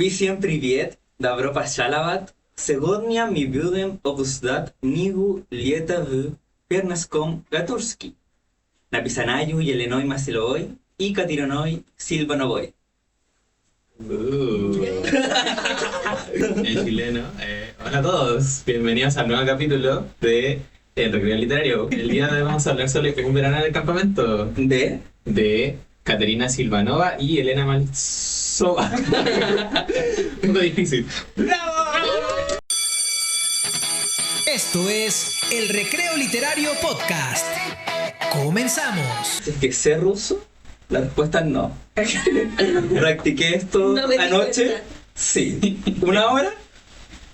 Visiem privet, dobro pashalavat, segodnia mi budem obuzdat nigu lieta v pernaskom gaturski. Napisanayu yelenoi masiloi y katironoi silvanovoi. En chileno. Hola a todos, bienvenidos al nuevo capítulo de El Recreo Literario. El día de hoy vamos a hablar sobre un verano en el campamento de Caterina Silvanova y Elena Maltsova. Un poco difícil. ¡Bravo! Esto es El Recreo Literario Podcast. Comenzamos. ¿Es que sé ruso? La respuesta es no. Practiqué esto No me di anoche. cuenta. Sí. ¿Una hora?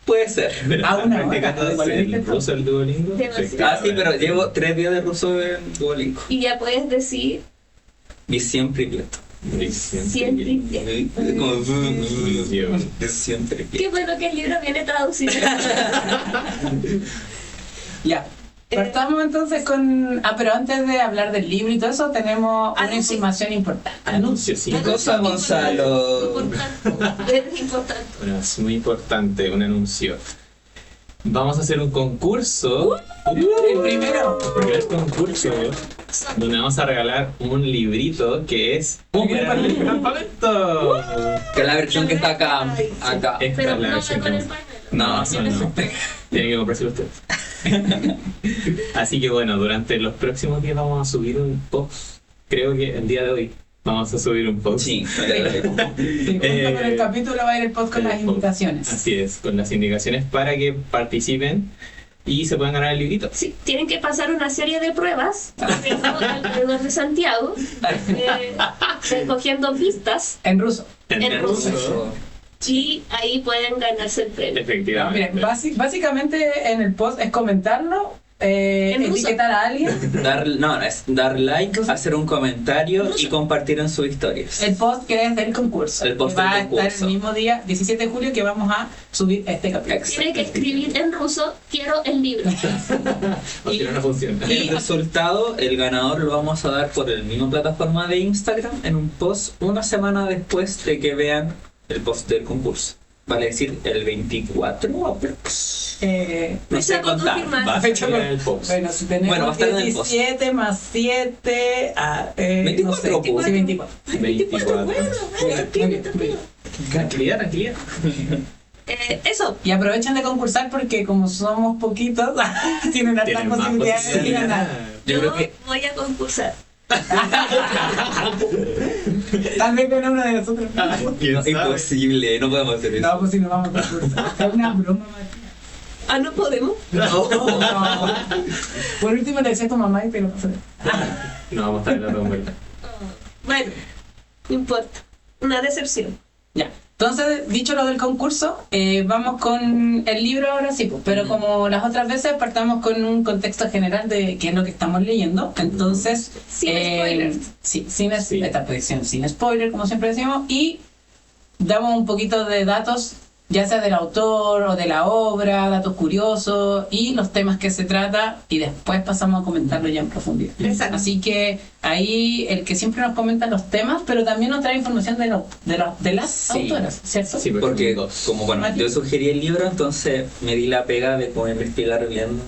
Puede ser. Pero Ah, una practicando hora. ¿Cuál el es? ruso, el Duolingo. Demasiado. Ah, sí, pero llevo 3 días de ruso en Duolingo. Y ya puedes decir Visiem privet. siempre. Como siempre. Qué bueno que el libro viene traducido. Ya. Partamos entonces con... pero antes de hablar del libro y todo eso, tenemos una Anuncio. información importante. Anuncios, sí. ¿Qué cosa, Gonzalo? Importante. Es importante. Bueno, es muy importante, un anuncio. Vamos a hacer un concurso. El primero. El primer concurso donde vamos a regalar un librito que es Un verano en el campamento. Que es la versión que está acá. Acá. Esta Pero es la no versión con que- el panel. No, eso no. Tienen que comprárselo ustedes. Así que bueno, durante los próximos días vamos a subir un post. Creo que el día de hoy vamos a subir un post. Sí. Y junto con el capítulo va a ir el post con las indicaciones. Así es, con las indicaciones para que participen y se puedan ganar el librito. Sí, tienen que pasar una serie de pruebas alrededor de Santiago, recogiendo pistas, En ruso. En ruso. Eso. y ahí pueden ganarse el premio. Efectivamente. Miren, básicamente en el post es comentarlo, En ruso. etiquetar a alguien. Es dar like, hacer un comentario y compartir en sus historias. El post que es del concurso. El post que va del a estar concurso. el mismo día, 17 de julio, que vamos a subir este capítulo. Tienen que escribir en ruso, quiero el libro. O si no, no funciona. El resultado, el ganador lo vamos a dar por el mismo plataforma de Instagram en un post una semana después de que vean el post del concurso. Vale decir, el 24 aprox. No sé Fecha por contar. confirmar. Va a Fecha salir con- en el post. Bueno, si tenemos Bueno, va a estar en el post. 17 más 7 a... 24, no sé, pues. sí, 24. 24. Muy bien, muy bien. Tranquilidad, tranquilidad. Eso. Y aprovechen de concursar porque como somos poquitos, tienen hartas Tienen más posibilidades de posibilidades. ganar. Yo creo que voy a concursar. Tal vez gane uno de nosotros. ¿Quién no, sabe? imposible, no podemos hacer eso. No, pues si no vamos a concursar. Es una broma, Matías. Ah, no podemos. No. Por último le decía a tu mamá y te lo pasaré. No vamos a estar en la ronda. Bueno, no importa. Una decepción. Ya. Entonces, dicho lo del concurso, vamos con el libro ahora sí, pues, pero como las otras veces partamos con un contexto general de qué es lo que estamos leyendo. Entonces, Sin spoilers. Sí, Sí. esta posición sin spoiler, como siempre decimos, y damos un poquito de datos, ya sea del autor o de la obra, datos curiosos y los temas que se trata, y después pasamos a comentarlo ya en profundidad. Exacto. Así que ahí el que siempre nos comenta los temas, pero también nos trae información de las Sí. autoras, ¿cierto? Sí, Porque dos. como bueno, yo sugerí el libro, entonces me di la pega de poder investigar bien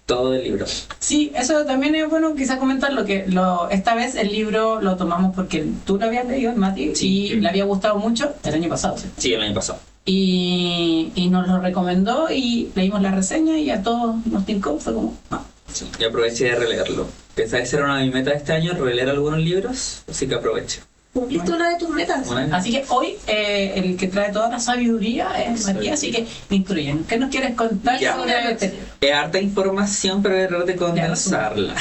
todo el libro. Sí, eso también es bueno quizás comentarlo, que esta vez el libro lo tomamos porque tú lo habías leído, Mati, Sí. y le había gustado mucho el año pasado, ¿sí? Sí, el año pasado. Y nos lo recomendó y leímos la reseña y a todos nos tincó, fue como, Sí, y aproveché de releerlo. Pensaba que era una de mis metas este año, releer algunos libros, así que aprovecho. ¿Cumpliste una de tus metas? Una- Así que hoy el que trae toda la sabiduría es Matías, así que instruyen. ¿Qué nos quieres contar Ya. sobre este libro? Es harta información, pero voy a tratar de condensarla.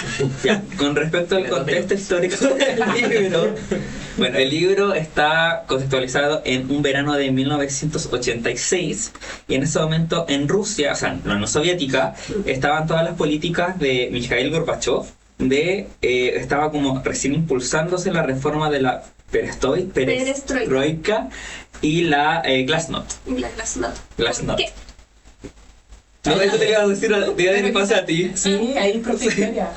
Ya, con respecto al contexto histórico del libro, bueno, el libro está contextualizado en un verano de 1986 y en ese momento en Rusia, o sea, en la Unión Soviética, estaban todas las políticas de Mikhail Gorbachev, estaba como recién impulsándose la reforma de la perestroika y la glasnost. La Glasnost. Glasnost. ¿Qué? No, eso te iba a decir, te iba a decir pasa a ti. Sí, ahí profe historia.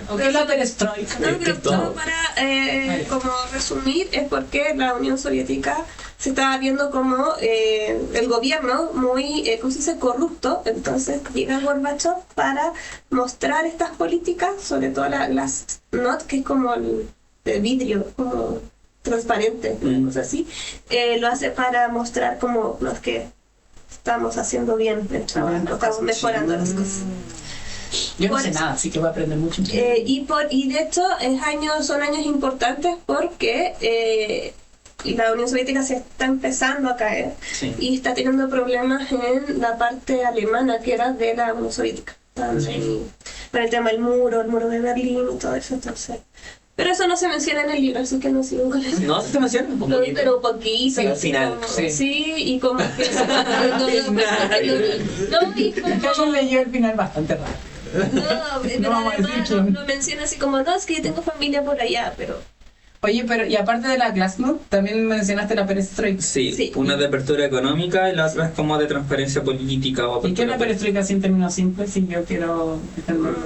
¿O qué es la perestroika? No, pero solo para como resumir, es porque la Unión Soviética se estaba viendo como el gobierno muy, ¿cómo se dice?, corrupto. Entonces llega Gorbachev para mostrar estas políticas, sobre todo las NOT, que es como el vidrio, como transparente, una cosa así. Lo hace para mostrar como los que estamos haciendo bien el trabajo, estamos mejorando las cosas. Yo no sé nada, así que voy a aprender mucho. Y de hecho son años importantes porque la Unión Soviética se está empezando a caer y está teniendo problemas en la parte alemana que era de la Unión Soviética. Con el tema del muro de Berlín y todo eso, entonces. Pero eso no se menciona en el libro, así que no sigo con eso. No, se te menciona un poquito. Pero un poquito. Sí, al final. Sí, y como que... Yo leí el final bastante raro. No vamos a decir quién. lo menciona así como, no, es que yo tengo familia por allá, pero... Oye, pero y aparte de la Glasnost, también mencionaste la perestroika. Sí, una de apertura económica y la otra es como de transparencia política o ¿Y qué es la perestroika sin términos simples? Si yo quiero entenderlo.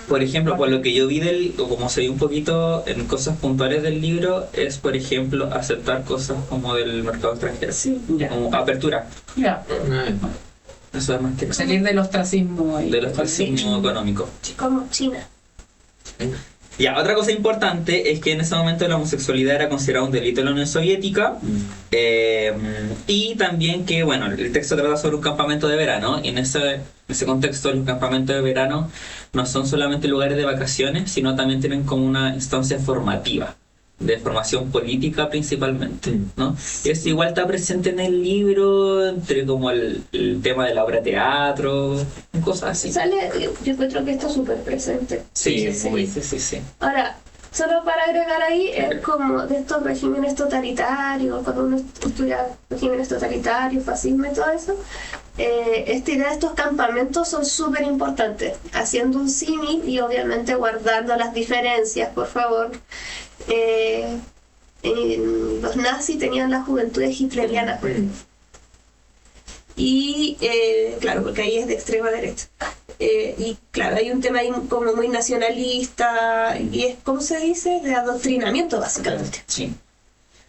Por ejemplo, por lo que yo vi o como se ve un poquito en cosas puntuales del libro, es por ejemplo aceptar cosas como del mercado extranjero. Sí, ya. Como apertura. Ya. Eso es más que Salir del ostracismo. del ostracismo económico. Como China. Ya, otra cosa importante es que en ese momento la homosexualidad era considerada un delito en la Unión Soviética y también que, bueno, el texto trata sobre un campamento de verano y en ese contexto los campamentos de verano no son solamente lugares de vacaciones, sino también tienen como una instancia formativa, de formación política principalmente, ¿no? Y eso igual está presente en el libro, entre como el tema de la obra de teatro, cosas así. Yo encuentro que está súper presente. Sí. Ahora, solo para agregar ahí, es como de estos regímenes totalitarios, cuando uno estudia regímenes totalitarios, fascismo y todo eso, esta idea de estos campamentos son súper importantes, haciendo un símil y obviamente guardando las diferencias, por favor. Los nazis tenían las juventudes hitlerianas, por ejemplo. Y claro, porque ahí es de extrema derecha. Y claro, hay un tema ahí como muy nacionalista y es, ¿cómo se dice?, de adoctrinamiento básicamente. Sí.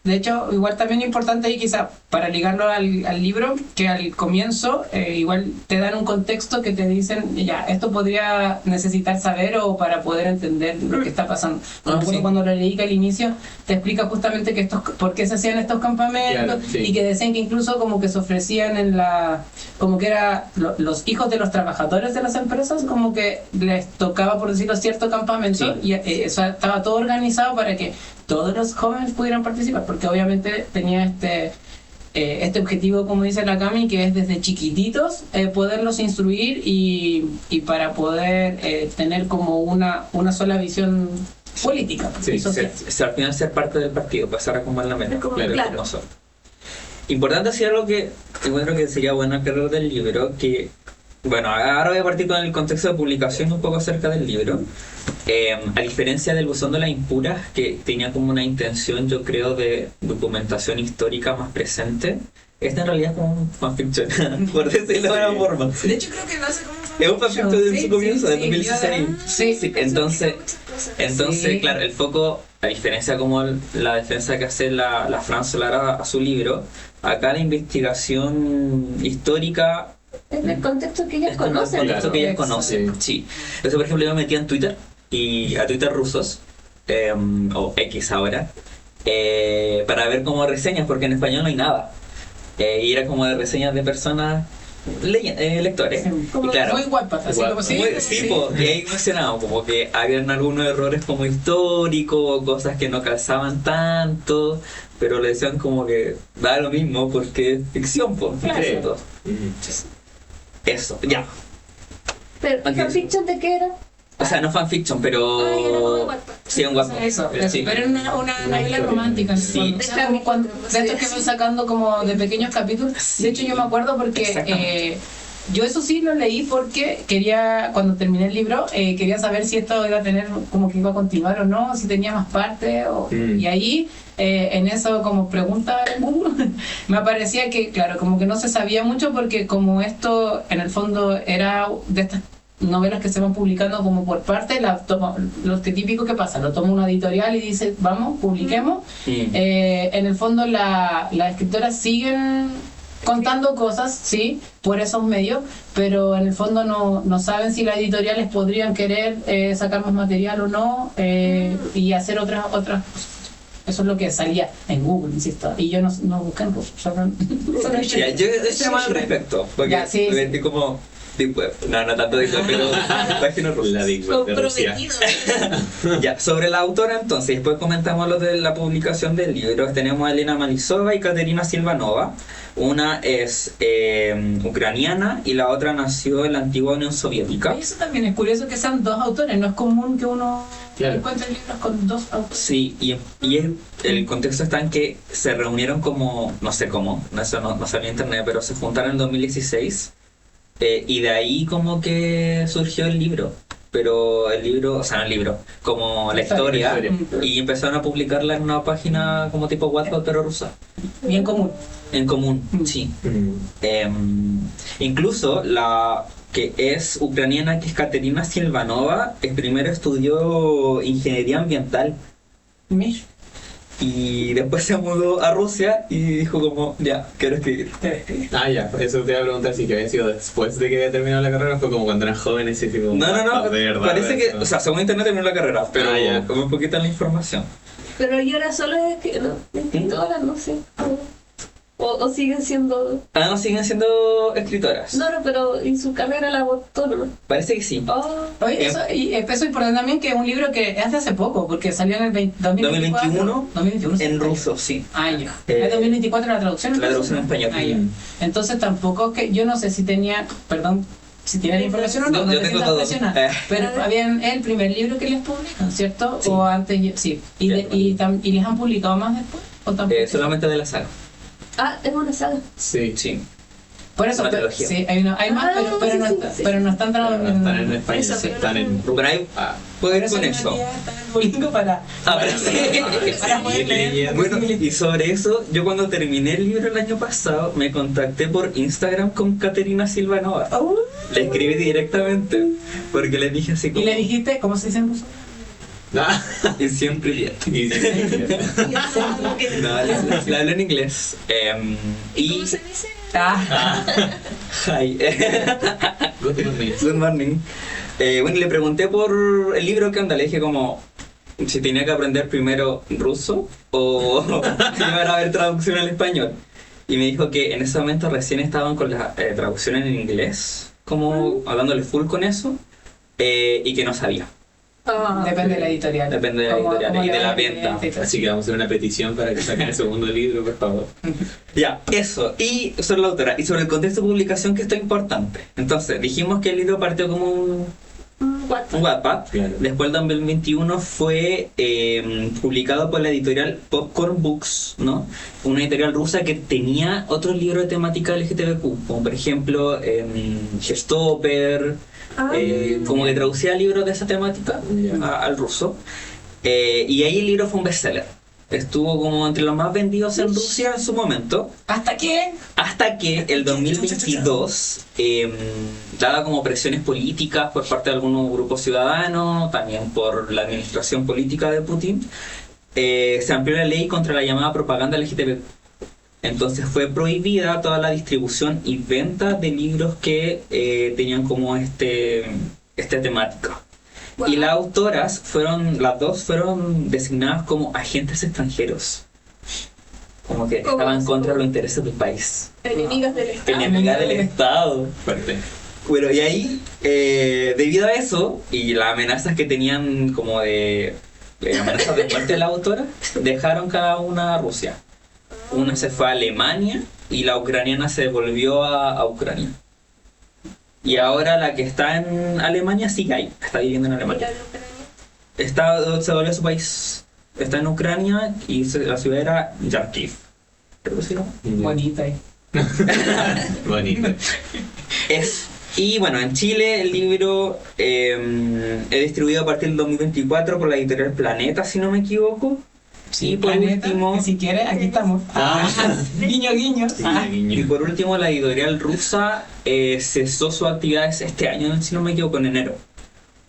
De hecho, igual también importante y quizá para ligarlo al libro, que al comienzo igual te dan un contexto que te dicen, ya, esto podría necesitar saber o para poder entender lo que está pasando. Cuando lo leí que al inicio te explica justamente que por qué se hacían estos campamentos y que decían que incluso como que se ofrecían como que era los hijos de los trabajadores de las empresas, como que les tocaba, por decirlo, cierto campamento y eso estaba todo organizado para que todos los jóvenes pudieran participar, porque obviamente tenía este objetivo, como dice la Cami, que es desde chiquititos poderlos instruir y para poder tener como una sola visión política y social. Al final ser parte del partido, pasar a como en la meta. Claro. Importante decir algo que encuentro que sería bueno aclarar del libro, que bueno, ahora voy a partir con el contexto de publicación un poco acerca del libro. A diferencia del Buzón de las Impuras, que tenía como una intención, yo creo, de documentación histórica más presente, esta en realidad es como un fanfiction, por decirlo de alguna forma. De hecho, creo que lo hace como un fanfiction. Es un fanfiction de su comienzo, de 2016. Sí. Entonces, claro, el foco, a diferencia como la defensa que hace la Fran Solara a su libro, acá la investigación histórica En el contexto que ellas conocen. En el contexto que ellas conocen, sí. Entonces, por ejemplo, yo me metí en Twitter, y a Twitter rusos, o X ahora, para ver como reseñas, porque en español no hay nada. Y era como de reseñas de personas, lectores. Como y claro, muy guapas, así como sí, y ahí mencionaba como que habían algunos errores como históricos, cosas que no calzaban tanto, pero le decían como que da lo mismo porque es ficción, pues. Claro. Eso, ya. ¿Pero fanfiction de qué era? O sea, no fanfiction, pero... Ay, era como de Wattpad. Sí, un Wattpad. Eso, Sí. pero era una novela romántica. Sí. O sea, como de estos que van sacando como de pequeños capítulos. De hecho, yo me acuerdo porque yo eso sí lo leí porque quería, cuando terminé el libro, quería saber si esto iba a tener, como que iba a continuar o no, si tenía más partes. Y ahí en eso como pregunta me parecía que, claro, como que no se sabía mucho porque como esto en el fondo era de estas novelas que se van publicando como por parte, lo típico que pasa, lo toma una editorial y dice, vamos, publiquemos. En el fondo las escritoras siguen contando cosas, sí, por esos medios, pero en el fondo no saben si las editoriales podrían querer sacar más material o no, y hacer otras cosas. Eso es lo que salía en Google, insisto. Y yo no busqué en ruso. Ya, yo estoy mal al respecto. Porque ya, sí, me metí como Deep Web. No tanto Deep Web, pero página rusa. La Deep Web de Rusia. Ya, sobre la autora entonces, después comentamos lo de la publicación del libro. Tenemos a Elena Malizova y Katerina Silvanova. Una es ucraniana y la otra nació en la antigua Unión Soviética. Y eso también es curioso que sean dos autores, no es común que uno encuentre libros con dos autores. Sí, y el contexto está en que se reunieron como, no sé cómo, eso no salió en internet, pero se juntaron en 2016 y de ahí como que surgió el libro. Pero el libro, o sea, no el libro, como la historia, y empezaron a publicarla en una página como tipo Wattpad, pero rusa. Bien común. En común, sí. Incluso la que es ucraniana, que es Katerina Silvanova, primero estudió ingeniería ambiental. Mish. Y después se mudó a Rusia y dijo como, ya, quiero escribir. Ah, ya, eso te iba a preguntar si que había sido después de que había terminado la carrera, fue como cuando eran jóvenes y tipo... No, de verdad, parece que, no. o sea, según internet terminó la carrera, pero como un poquito en la información. Pero yo ahora solo es que no, escritoras, no sé. O siguen siendo... Ah, no, siguen siendo escritoras. No, pero ¿y su carrera la votó no? Parece que sí. Oye, eso es importante también que es un libro que es de hace poco, porque salió en el 2021 en ruso, sí. Ah, ya. ¿Es 2024 la traducción? La traducción en español. Ah, ya. Entonces tampoco que yo no sé si tenía, perdón, si tiene la información o no, yo tengo todo. Pero habían el primer libro que les publican, ¿cierto? Sí. O antes, sí. ¿Y les han publicado más después? ¿O tampoco? Solamente de la saga. Ah, es una saga. Sí. Sí. Por eso, sí, hay más, pero no están traducidos. Están en español, sí, están en Pero ahí puedes ir con eso. Para seguir leyendo. Bueno, y sobre eso, yo cuando terminé el libro el año pasado, me contacté por Instagram con Katerina Silvanova. Le escribí directamente, porque le dije así como... ¿Y le dijiste cómo se dice en ruso? Y siempre bien. No, le hablo en inglés. ¿Cómo se dice? Hi. Good morning. Good morning. Bueno, le pregunté por el libro que onda, le dije como si tenía que aprender primero ruso o si iban a haber traducción al español. Y me dijo que en ese momento recién estaban con la traducción en inglés, como hablándole full con eso, y que no sabía. Depende de la editorial. Depende de la editorial y de la venta. Así que vamos a hacer una petición para que saquen el segundo libro, por favor. Ya, eso. Y sobre la autora y sobre el contexto de publicación, que esto es importante. Entonces, dijimos que el libro partió como un Wattpad. Claro. Después el 2021 fue publicado por la editorial Popcorn Books, ¿no? Una editorial rusa que tenía otros libros de temática LGTBQ, como por ejemplo Gestopper, como que traducía libros de esa temática al ruso. Y ahí el libro fue un bestseller. Estuvo como entre los más vendidos en Rusia en su momento. ¿Hasta qué? Hasta que el 2022, dada como presiones políticas por parte de algunos grupos ciudadanos, también por la administración política de Putin, se amplió la ley contra la llamada propaganda LGTB. Entonces fue prohibida toda la distribución y venta de libros que tenían como esta temática. Y las autoras las dos fueron designadas como agentes extranjeros. Como que estaban contra los intereses del país. Enemigas del Estado. Enemigas del Estado. Fuerte. Bueno, y ahí, debido a eso, y las amenazas que tenían como de amenazas de muerte de la autora, dejaron cada una a Rusia. Una se fue a Alemania y la ucraniana se devolvió a Ucrania. Y ahora la que está en Alemania sigue ahí, está viviendo en Alemania. Se volvió a su país. Está en Ucrania y la ciudad era Yarkiv. Creo que se llama. Bonita ahí. Bonito. Y bueno, en Chile el libro es distribuido a partir del 2024 por la editorial Planeta, si no me equivoco. Sí, por Planeta, último. que si quieres, aquí estamos. Guiño, guiño. Y por último, la editorial rusa cesó sus actividades este año, si no me equivoco, en enero.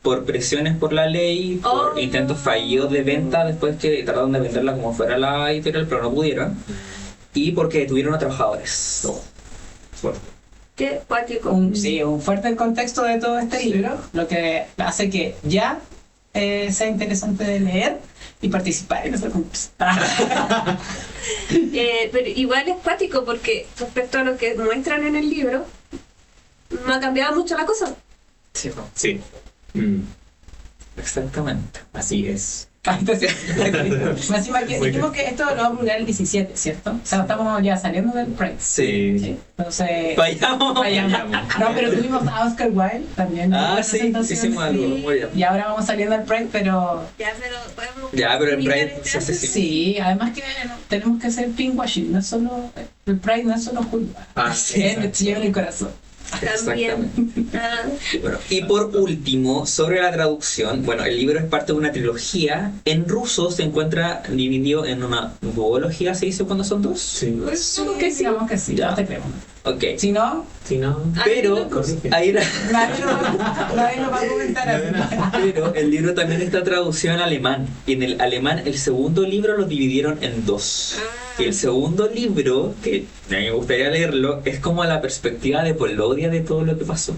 Por presiones por la ley, por intentos fallidos de venta después que trataron de venderla como fuera la editorial, pero no pudieron. Y porque detuvieron a trabajadores. Fuerte. Qué cuático. Un fuerte contexto de todo este libro, lo que hace que ya sea interesante de leer y participar en nuestro concurso. Pero igual es cuático porque respecto a lo que muestran en el libro, no ha cambiado mucho la cosa. Sí, no. Sí. Exactamente. Así es. Entonces, encima que dijimos que esto lo vamos a publicar el 17, ¿cierto? O sea, estamos ya saliendo del Pride. Sí. Entonces, Vayamos. no, pero tuvimos a Oscar Wilde también. Sí, hicimos algo. Muy bien. Y ahora vamos saliendo del Pride, pero... Ya, pero podemos... Ya, pero el publicar Pride este se hace antes. Sí, además que tenemos que hacer pinkwashing, no es solo... El Pride no es solo julio. Sí, Es en el corazón. También. Bueno, y por último, sobre la traducción, bueno, el libro es parte de una trilogía. En ruso se encuentra dividido en una duología, ¿se dice cuando son dos? Sí. Supongo que sí. Digamos que sí, Ya. no te creemos. Ok. Si no, Si no, Pero corrige. ahí era- nadie lo va a comentar. pero el libro también está traducido en alemán. Y en el alemán el segundo libro lo dividieron en dos. Y el segundo libro, que a mí me gustaría leerlo, es como la perspectiva de Polodia de todo lo que pasó.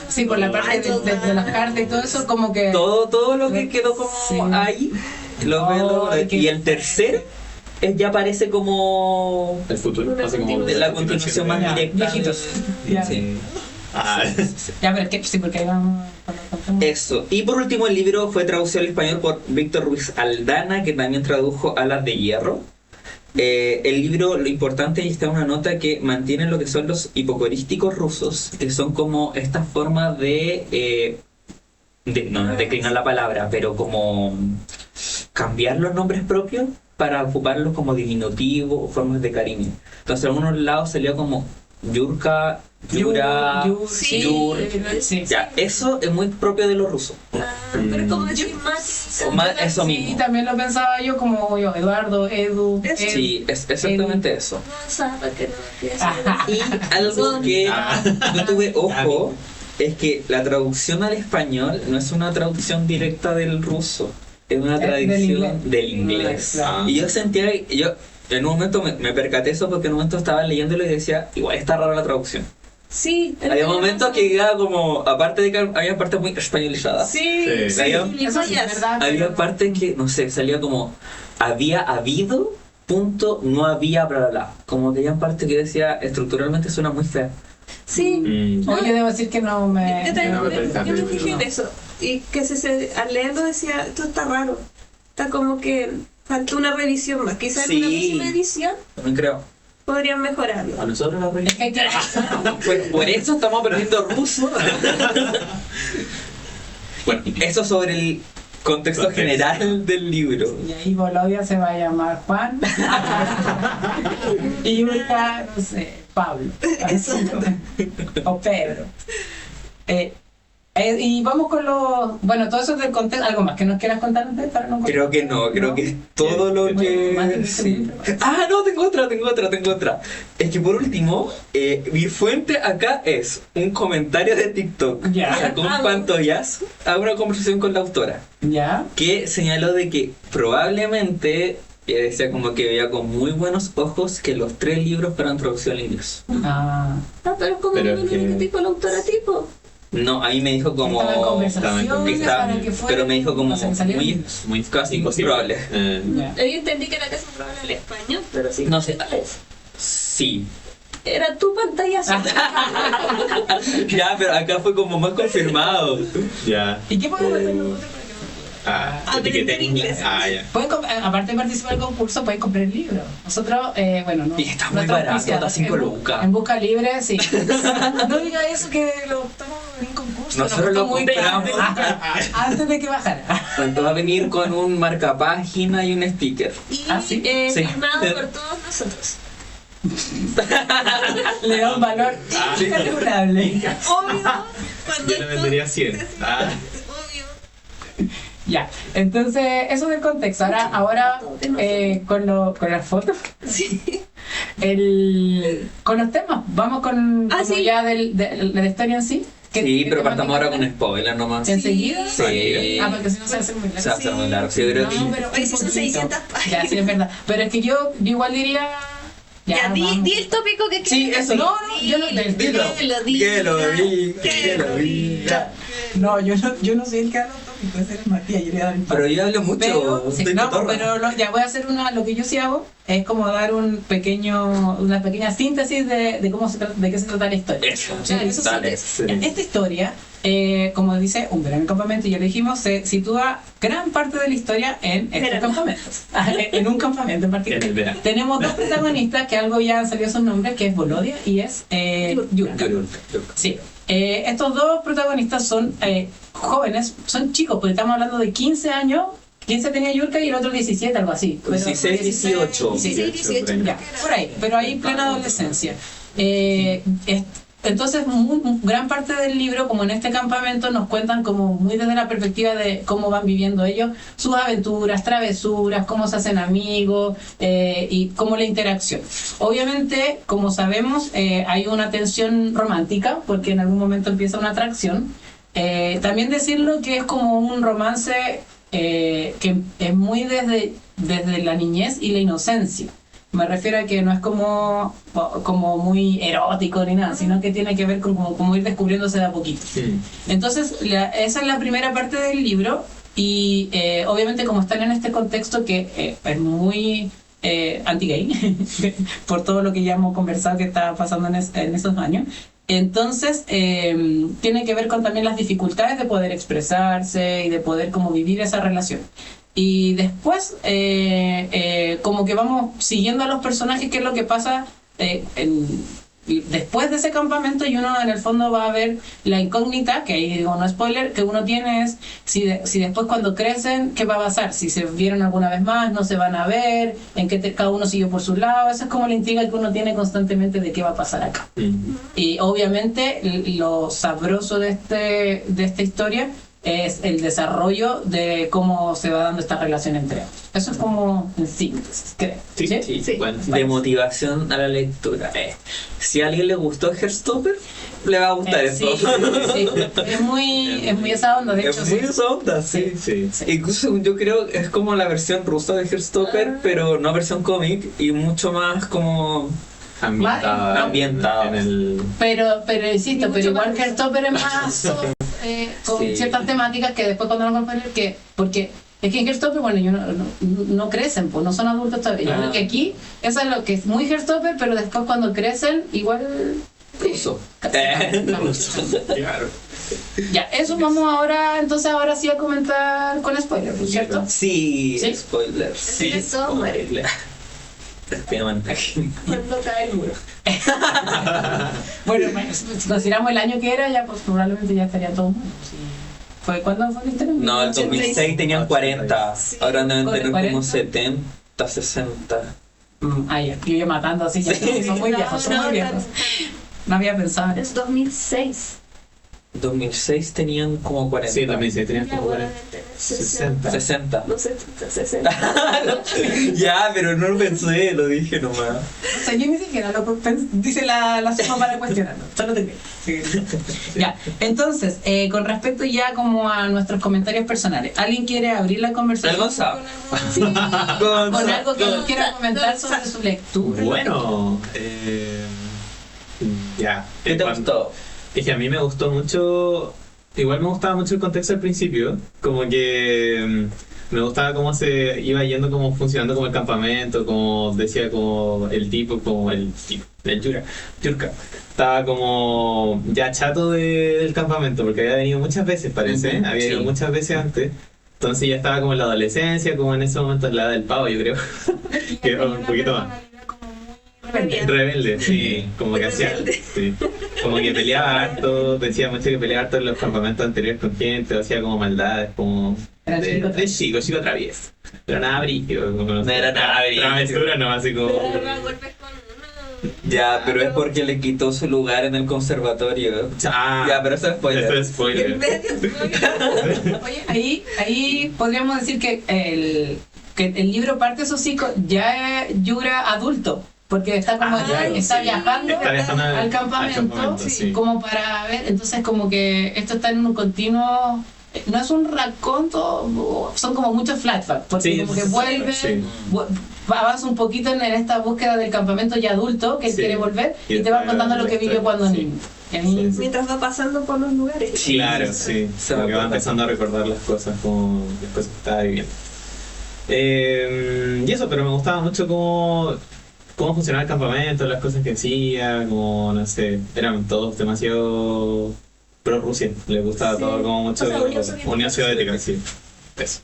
Sí, por la parte de las cartas y todo eso, como que... Todo lo que quedó como Sí. ahí, lo veo. Ay, qué- Y el tercero ya parece como El futuro. Una Hace como de la continuación más Ya, directa. viejitos. Ya. Sí. Ya, pero es que sí, porque ahí vamos... cuando contemos. Eso. Y por último, el libro fue traducido al español por Víctor Ruiz Aldana, que también tradujo Alas de Hierro. El libro, lo importante, y está una nota que mantiene lo que son los hipocorísticos rusos, que son como estas formas no declinar la palabra, pero como cambiar los nombres propios para ocuparlos como diminutivo o formas de cariño. Entonces, en algunos lados salió como Yurka, Yura, Sí. Yur. Sí. Ya, eso es muy propio de los rusos. Pero es como decir más. O más eso Sí, mismo. también lo pensaba yo como yo, Eduardo, Edu, Eso. Ed. Sí, es exactamente eso. No sabe que no quiere Ajá. Y algo que yo tuve ojo es que la traducción al español no es una traducción directa del ruso, es una Del traducción inglés. del inglés. Claro. Y yo sentía, yo en un momento me percaté eso porque en un momento estaba leyéndolo y decía, igual está rara la traducción. Sí. Había momentos que quedaba como, aparte de que había partes muy españolizadas, Sí. Sí. Había- Eso sí, es verdad. había pero- partes que, no sé, salía como, había habido, punto, no había, bla, bla, bla. Como que había partes que decía, estructuralmente suena muy fea. Sí. Oye, debo decir que no me... Yo también no me percaté, yo me fijé en no. eso. Y que al leerlo decía, esto está raro. Está como que falta una revisión más. Quizás en una Sí. próxima edición También creo. podrían mejorarlo. A nosotros la Es que hay que... Pues por eso estamos aprendiendo ruso. Bueno, eso sobre el contexto Contexto. general del libro. Y ahí Bolodia se va a llamar Juan. Y Yurka, no sé, Pablo. O Pedro. Y vamos con los... Bueno, todo eso del contexto. ¿Algo más que nos quieras contar antes? Para no Creo que no, creo que es todo lo que... Sí. Ah, no, tengo otra. Es que por último, mi fuente acá es un comentario de TikTok. Ya. Sacó un pantallazo a una conversación con la autora, ¿Ya? que señaló de que probablemente, ella decía como que veía con muy buenos ojos que los 3 libros fueran traducción al inglés. Ah. Pero es como Pero no es que- que tipo la autora tipo. No, a mí me dijo como... Estaba en conversaciones que está- para que fuera... pero me dijo como o sea, que saliera muy, bien. muy casi imposible. Ya. Yo entendí que era casi probable el español, pero sí. No sé. Sí. Era tu pantallazo. Ya, pero acá fue como más confirmado. Ya. ¿Y qué podemos hacer nosotros para que nos... Etiqueta en inglés. Ya. Pueden aparte de participar del concurso, pueden comprar el libro. Nosotros, bueno, no. Y está muy nuestro barato, auspiciador, está 5 en lucas. En busca libre, sí. No diga eso que lo estamos en un concurso. Nosotros nos lo costó muy caro. compramos. Antes de que bajara. Entonces va a venir con un marcapágina y un sticker. Y ¿Ah, sí? Sí. firmado por todos nosotros. Le da un valor incalculable. Obvio. Cuando Yo le vendería 100. Obvio. Ya, entonces eso del contexto. Ahora con las fotos, Sí. con los temas, vamos con como sí. ya de la historia en sí. Sí, pero ¿Qué partamos ahora temática con spoiler nomás. ¿Enseguida? Sí. Porque si no se va a hacer muy largo. Se va a hacer muy largo. Sí, yo creo que... No, pero Oye, si son 600 páginas. Ya, sí, es verdad. Pero es que yo igual diría... Ya, vamos. di el tópico que Sí, quieres. eso. No, yo no... Dilo. Que lo diga. No, yo no soy el que da los tópicos, ese es Matías, yo le voy a dar el paso. Pero yo hablo mucho. Pero, sí, estoy no, cotorra. pero ya voy a hacer lo que yo sí hago es como dar una pequeña síntesis de cómo de qué se trata la historia. Eso, Sí, eso sí. dale. Esta historia, como dice Un verano en campamento, ya lo dijimos, se sitúa gran parte de la historia en estos Verano. campamentos, en un campamento en particular. En el verano. Tenemos dos protagonistas que algo ya han salido sus nombres, que es Volodia y es Yurka. Sí. Estos dos protagonistas son jóvenes, son chicos, porque estamos hablando de 15 años. 15 tenía Yurka y el otro 17, algo así. Pero 16, 18. Sí, 18. ya, por ahí, pero ahí plena adolescencia. Entonces, gran parte del libro, como en este campamento, nos cuentan como muy desde la perspectiva de cómo van viviendo ellos sus aventuras, travesuras, cómo se hacen amigos y cómo la interacción. Obviamente, como sabemos, hay una tensión romántica porque en algún momento empieza una atracción. También decirlo que es como un romance que es muy desde la niñez y la inocencia. Me refiero a que no es como muy erótico ni nada, sino que tiene que ver con como ir descubriéndose de a poquito. Entonces, esa es la primera parte del libro y obviamente como están en este contexto que es muy anti-gay, por todo lo que ya hemos conversado que está pasando en esos años, entonces tiene que ver con también las dificultades de poder expresarse y de poder como vivir esa relación. Y después, como que vamos siguiendo a los personajes, qué es lo que pasa después de ese campamento, y uno en el fondo va a ver la incógnita, que ahí digo no spoiler, que uno tiene es si después cuando crecen, ¿qué va a pasar? Si se vieron alguna vez más, no se van a ver, en qué cada uno siguió por su lado. Esa es como la intriga que uno tiene constantemente de qué va a pasar acá. Y obviamente lo sabroso de esta historia es el desarrollo de cómo se va dando esta relación entre ellos. Eso es como en síntesis, creo. Sí. Bueno, De motivación a la lectura. Si a alguien le gustó Heartstopper, le va a gustar esto. Sí. Es muy esa onda, de hecho. Es muy esa onda, sí. Incluso según yo creo es como la versión rusa de Heartstopper, pero no versión cómic y mucho más como ambientado. En el... Pero insisto, pero igual más que Heartstopper es más soft, con ciertas temáticas que después cuando lo comparan, porque es que en Heartstopper, bueno, ellos no crecen, pues no son adultos todavía. Yo creo que aquí, eso es lo que es muy Heartstopper, pero después cuando crecen, igual... Ruso. Claro. Ya, eso vamos ahora sí a comentar con spoilers, ¿cierto? Sí, ¿Sí? spoilers. Sí, Eso, spoiler. Cuando cae el muro. Bueno, si consideramos el año que era, ya pues probablemente ya estaría todo mundo. Sí. ¿Cuándo fue la historia? No, el 2006 tenían 40. Sí. Ahora deben tener como 40. 70, 60. Ya, yo matando así, ya son muy viejos, son muy viejos. No había pensado en eso. Es 2006. 2006 tenían como 40. Sí, también se tenían como 40. 60. 60. No sé, 60. Ya, pero no lo pensé, lo dije nomás. O sea, yo ni siquiera lo dice la suma para cuestionarlo. Solo te creo. Ya, entonces, con respecto ya como a nuestros comentarios personales, ¿alguien quiere abrir la conversación? Gonzalo. Sí. Con algo que nos quiera comentar sobre su lectura. Bueno, ya. ¿Qué te gustó? Es que a mí me gustó mucho, igual me gustaba mucho el contexto al principio, como que me gustaba cómo se iba yendo, cómo funcionando como el campamento, como decía, como el Yurka, estaba como ya chato del campamento, porque había venido muchas veces, parece, había ido muchas veces antes. Entonces ya estaba como en la adolescencia, como en ese momento en la edad del pavo, yo creo, que un poquito más. Rebelde, sí, como que hacía, sí, como que peleaba harto, decía mucho que peleaba harto en los campamentos anteriores con gente, hacía como maldades, como de chico travieso, pero nada brígido, como No era nada brígido. travesura, no, así como... Pero golpes con uno. Ya, pero es porque le quitó su lugar en el conservatorio. Ya, pero eso es spoiler. Eso es spoiler. En medio spoiler. Oye, ahí podríamos decir que el libro parte, eso sí, ya es Yura adulto. Porque está como está viajando al campamento, sí. como para ver, entonces como que esto está en un continuo, no es un raconto, son como muchos flashbacks, porque Sí, como que sí, vuelve, sí. avanza un poquito en esta búsqueda del campamento ya adulto, que él Sí. quiere volver, Y y te va después contando lo que vivió cuando sí. niño. Sí. Mientras va pasando por los lugares. Sí. Claro, sí. Se Como va que va acordando. empezando a recordar las cosas como las cosas que estaba viviendo. Y eso, pero me gustaba mucho cómo funcionaba el campamento, las cosas que hacía, como, no sé, eran todos demasiado pro Rusia, les gustaba Sí. todo como mucho O sea, Unión Soviética. sí. Eso.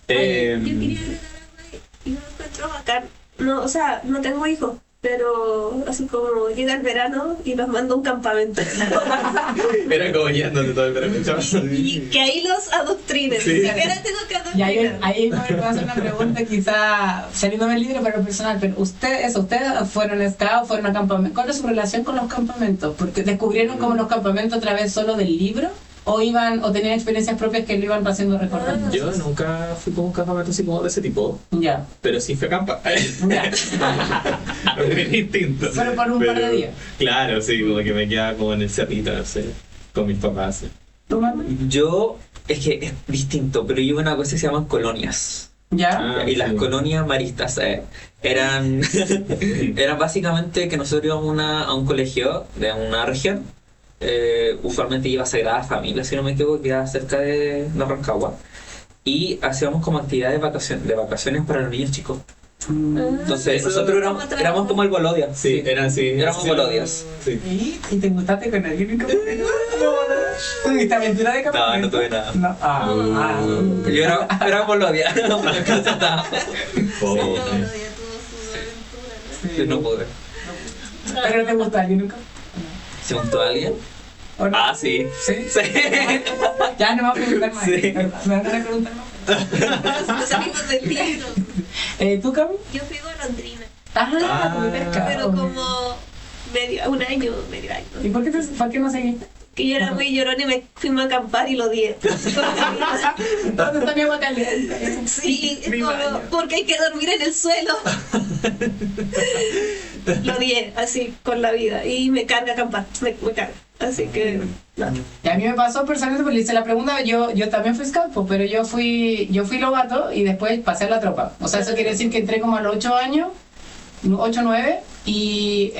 Yo quería agregar algo y no lo encuentro bacán. No, o sea, no tengo hijos, pero así como llega el verano y los mando a un campamento. Era como guiándote todo el verano. y que ahí los adoctrinen. Sí. Ni siquiera tengo que Y ahí adoctrinar. me voy a hacer una pregunta, quizá saliéndome del libro, pero personal. Pero ustedes fueron scouts, fueron a campamentos. ¿Cuál es su relación con los campamentos? Porque descubrieron como los campamentos a través solo del libro, o tenían experiencias propias que lo iban haciendo recordar. Yo nunca fui como un campamento así como de ese tipo, Ya. pero sí fui a acampar. Ya. Es distinto. Pero por un par de días. Claro, sí, como que me quedaba como en el cerrito, no sé, con mis papás. Sí. ¿Tú, Manu? Yo, es que es distinto, pero yo iba a una cosa que se llaman colonias. ¿Ya? Y las sí. colonias maristas eran básicamente que nosotros íbamos a un colegio de una región. Usualmente iba a Sagrada Familia, si no me equivoco, que queda cerca de Rancagua. Y hacíamos como actividades de vacaciones para los niños chicos. Entonces, Eso- nosotros éramos como el Bolodia. Sí, era así. Éramos sí, bolodias. Sí. ¿Y te gustaste con alguien en campamento? ¿Tuviste aventura de campamento? No tuve nada. No. Yo era Bolodia. Pobre. Yo no pude. ¿Pero te gusta alguien nunca? ¿Se montó alguien? ¿O no? Ah, sí. ¿Sí? Sí. Ya no me voy a preguntar más. Sí. Me van a preguntar más. Los amigos del libro. ¿Tú, Cami? Yo fui golondrina, Muy pescado. pero como un año, medio año. ¿Y por qué no seguiste? Que yo era muy llorona y me fuimos a acampar y lo odié. ¿Dónde está mi agua caliente? Sí, es Mi como, baño. porque hay que dormir en el suelo. Lo odié, así, con la vida. Y me carga acampar, me carga. Así que, no. Y a mí me pasó personalmente, porque le hice la pregunta, yo también fui scout, pues, pero yo fui lobato y después pasé a la tropa. O sea, eso quiere decir que entré como a los 8 años, 8 o 9, y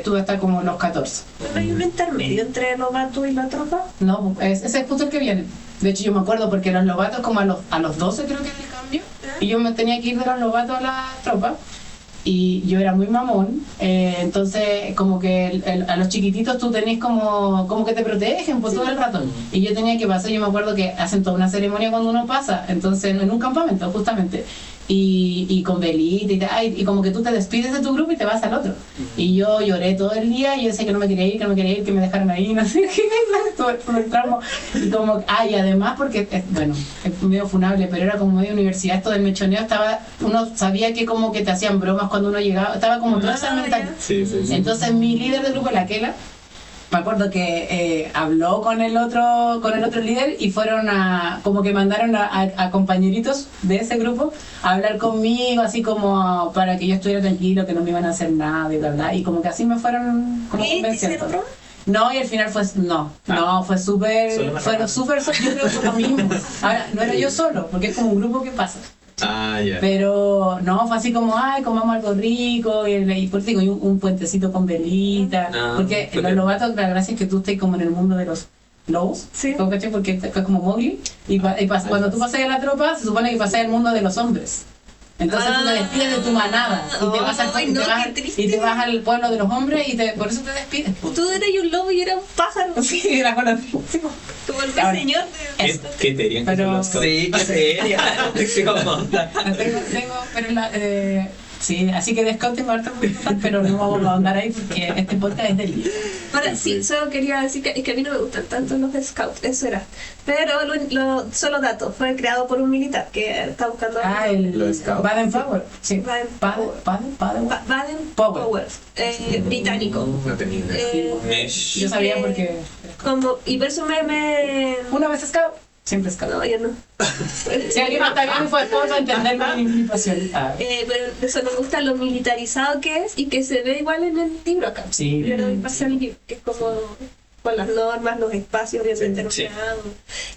tuve hasta como los 14. ¿No hay un intermedio entre el lobato y la tropa? No, ese es justo el que viene. De hecho, yo me acuerdo porque los lobatos como a los 12 creo que es el cambio, y yo me tenía que ir de los lobatos a la tropa. Y yo era muy mamón, entonces como que a los chiquititos tú tenés como que te protegen por todo el rato. Y yo tenía que pasar, yo me acuerdo que hacen toda una ceremonia cuando uno pasa, entonces en un campamento justamente, y con velita y como que tú te despides de tu grupo y te vas al otro. Y yo lloré todo el día y yo decía que no me quería ir, que me dejaran ahí, no sé qué, todo el tramo. Y como, y además porque, bueno, es medio funable, pero era como medio universidad, esto del mechoneo, uno sabía que como que te hacían bromas cuando uno llegaba, estaba como toda esa mentalidad. Sí. Entonces mi líder del grupo, la Kela, me acuerdo que habló con el otro líder y fueron como que mandaron a compañeritos de ese grupo a hablar conmigo, así como para que yo estuviera tranquilo, que no me iban a hacer nada y bla bla, y como que así me fueron como ¿Y te convenciendo. hicieron prueba? No, y al final fue fue súper, yo creo que fue lo mismo. Ahora, no era yo solo, porque es como un grupo que pasa. Ya. Pero no, fue así como, comamos algo rico, y por eso digo, y un puentecito con velita, porque los lobatos, la gracia es que tú estés como en el mundo de los lobos, Sí. ¿cómo caché? Porque es como Mowgli, cuando tú pasas a la tropa, se supone que pasas al mundo de los hombres. Entonces tú te despides de tu manada y te vas Ay, no, qué triste. al pueblo de los hombres y por eso te despides. Tú eras un lobo y yo era un pájaro. Sí, la conozco. Sí, Como el Ahora, señor de... eso. ¿Qué te dirían que Pero- son los scouts? Sí, qué seria. Tengo, pero Sí, así que de scouting va a estar muy importante, pero no vamos a ahondar ahí porque este podcast es del libro. Ahora, sí, solo quería decir que, es que a mí no me gustan tanto los scouts, eso era. Pero solo dato, fue creado por un militar que está buscando... ¿Los scouts? Baden-Powell. Sí. Baden-Powell, británico. No tenía idea. Yo sabía porque... Y por eso me... Una vez scout, siempre scout. No, yo no. Si alguien no está bien, fue por entender mi pasión. Pero eso me gusta lo militarizado que es y que se ve igual en el libro acá. Sí. Pero pasa el libro, que es como con las normas, los espacios bien determinados.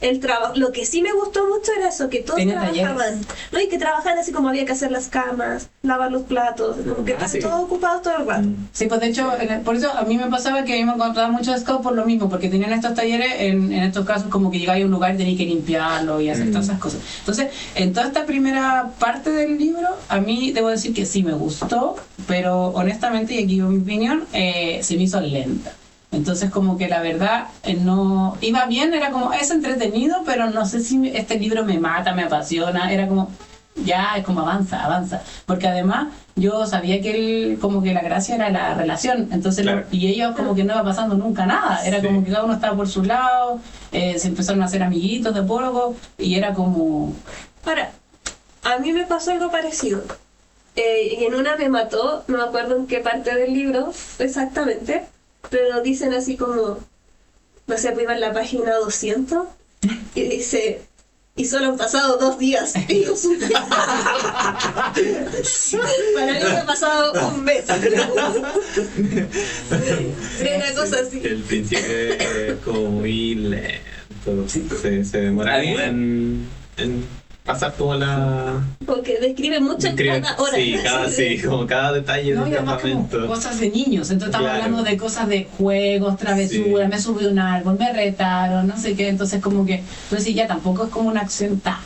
El trabajo. Lo que sí me gustó mucho era eso, que todos trabajaban. ¿No? Y que trabajaban así como había que hacer las camas, lavar los platos, como que estaban todos ocupados todo el rato. Sí, pues de hecho, por eso a mí me pasaba que a mí me encontraba mucho de scout por lo mismo, porque tenían estos talleres, en estos casos como que llegaba a un lugar y tenía que limpiarlo y hacer todas esas cosas. Entonces, en toda esta primera parte del libro, a mí debo decir que sí me gustó, pero honestamente, y aquí mi opinión, se me hizo lenta. Entonces como que la verdad no iba bien, era como es entretenido, pero no sé si este libro me mata, me apasiona, era como ya es como avanza, porque además yo sabía que como que la gracia era la relación, entonces y ellos como que no iba pasando nunca nada, era como que cada uno estaba por su lado, se empezaron a hacer amiguitos de poco y era como... Ahora, a mí me pasó algo parecido. Y en una me mató, no me acuerdo en qué parte del libro exactamente, pero dicen así como, no sé, iba en la página 200 y dice, y solo han pasado 2 días. Para mí me ha pasado un mes. Era una cosa así. El principio es como muy lento, se demora en pasar como la... Porque describe mucho en cada hora. Sí, como cada detalle del campamento. Como cosas de niños, entonces estamos hablando de cosas de juegos, travesuras, me subí a un árbol, me retaron, no sé qué, entonces como que, entonces ya tampoco es como una acción tan...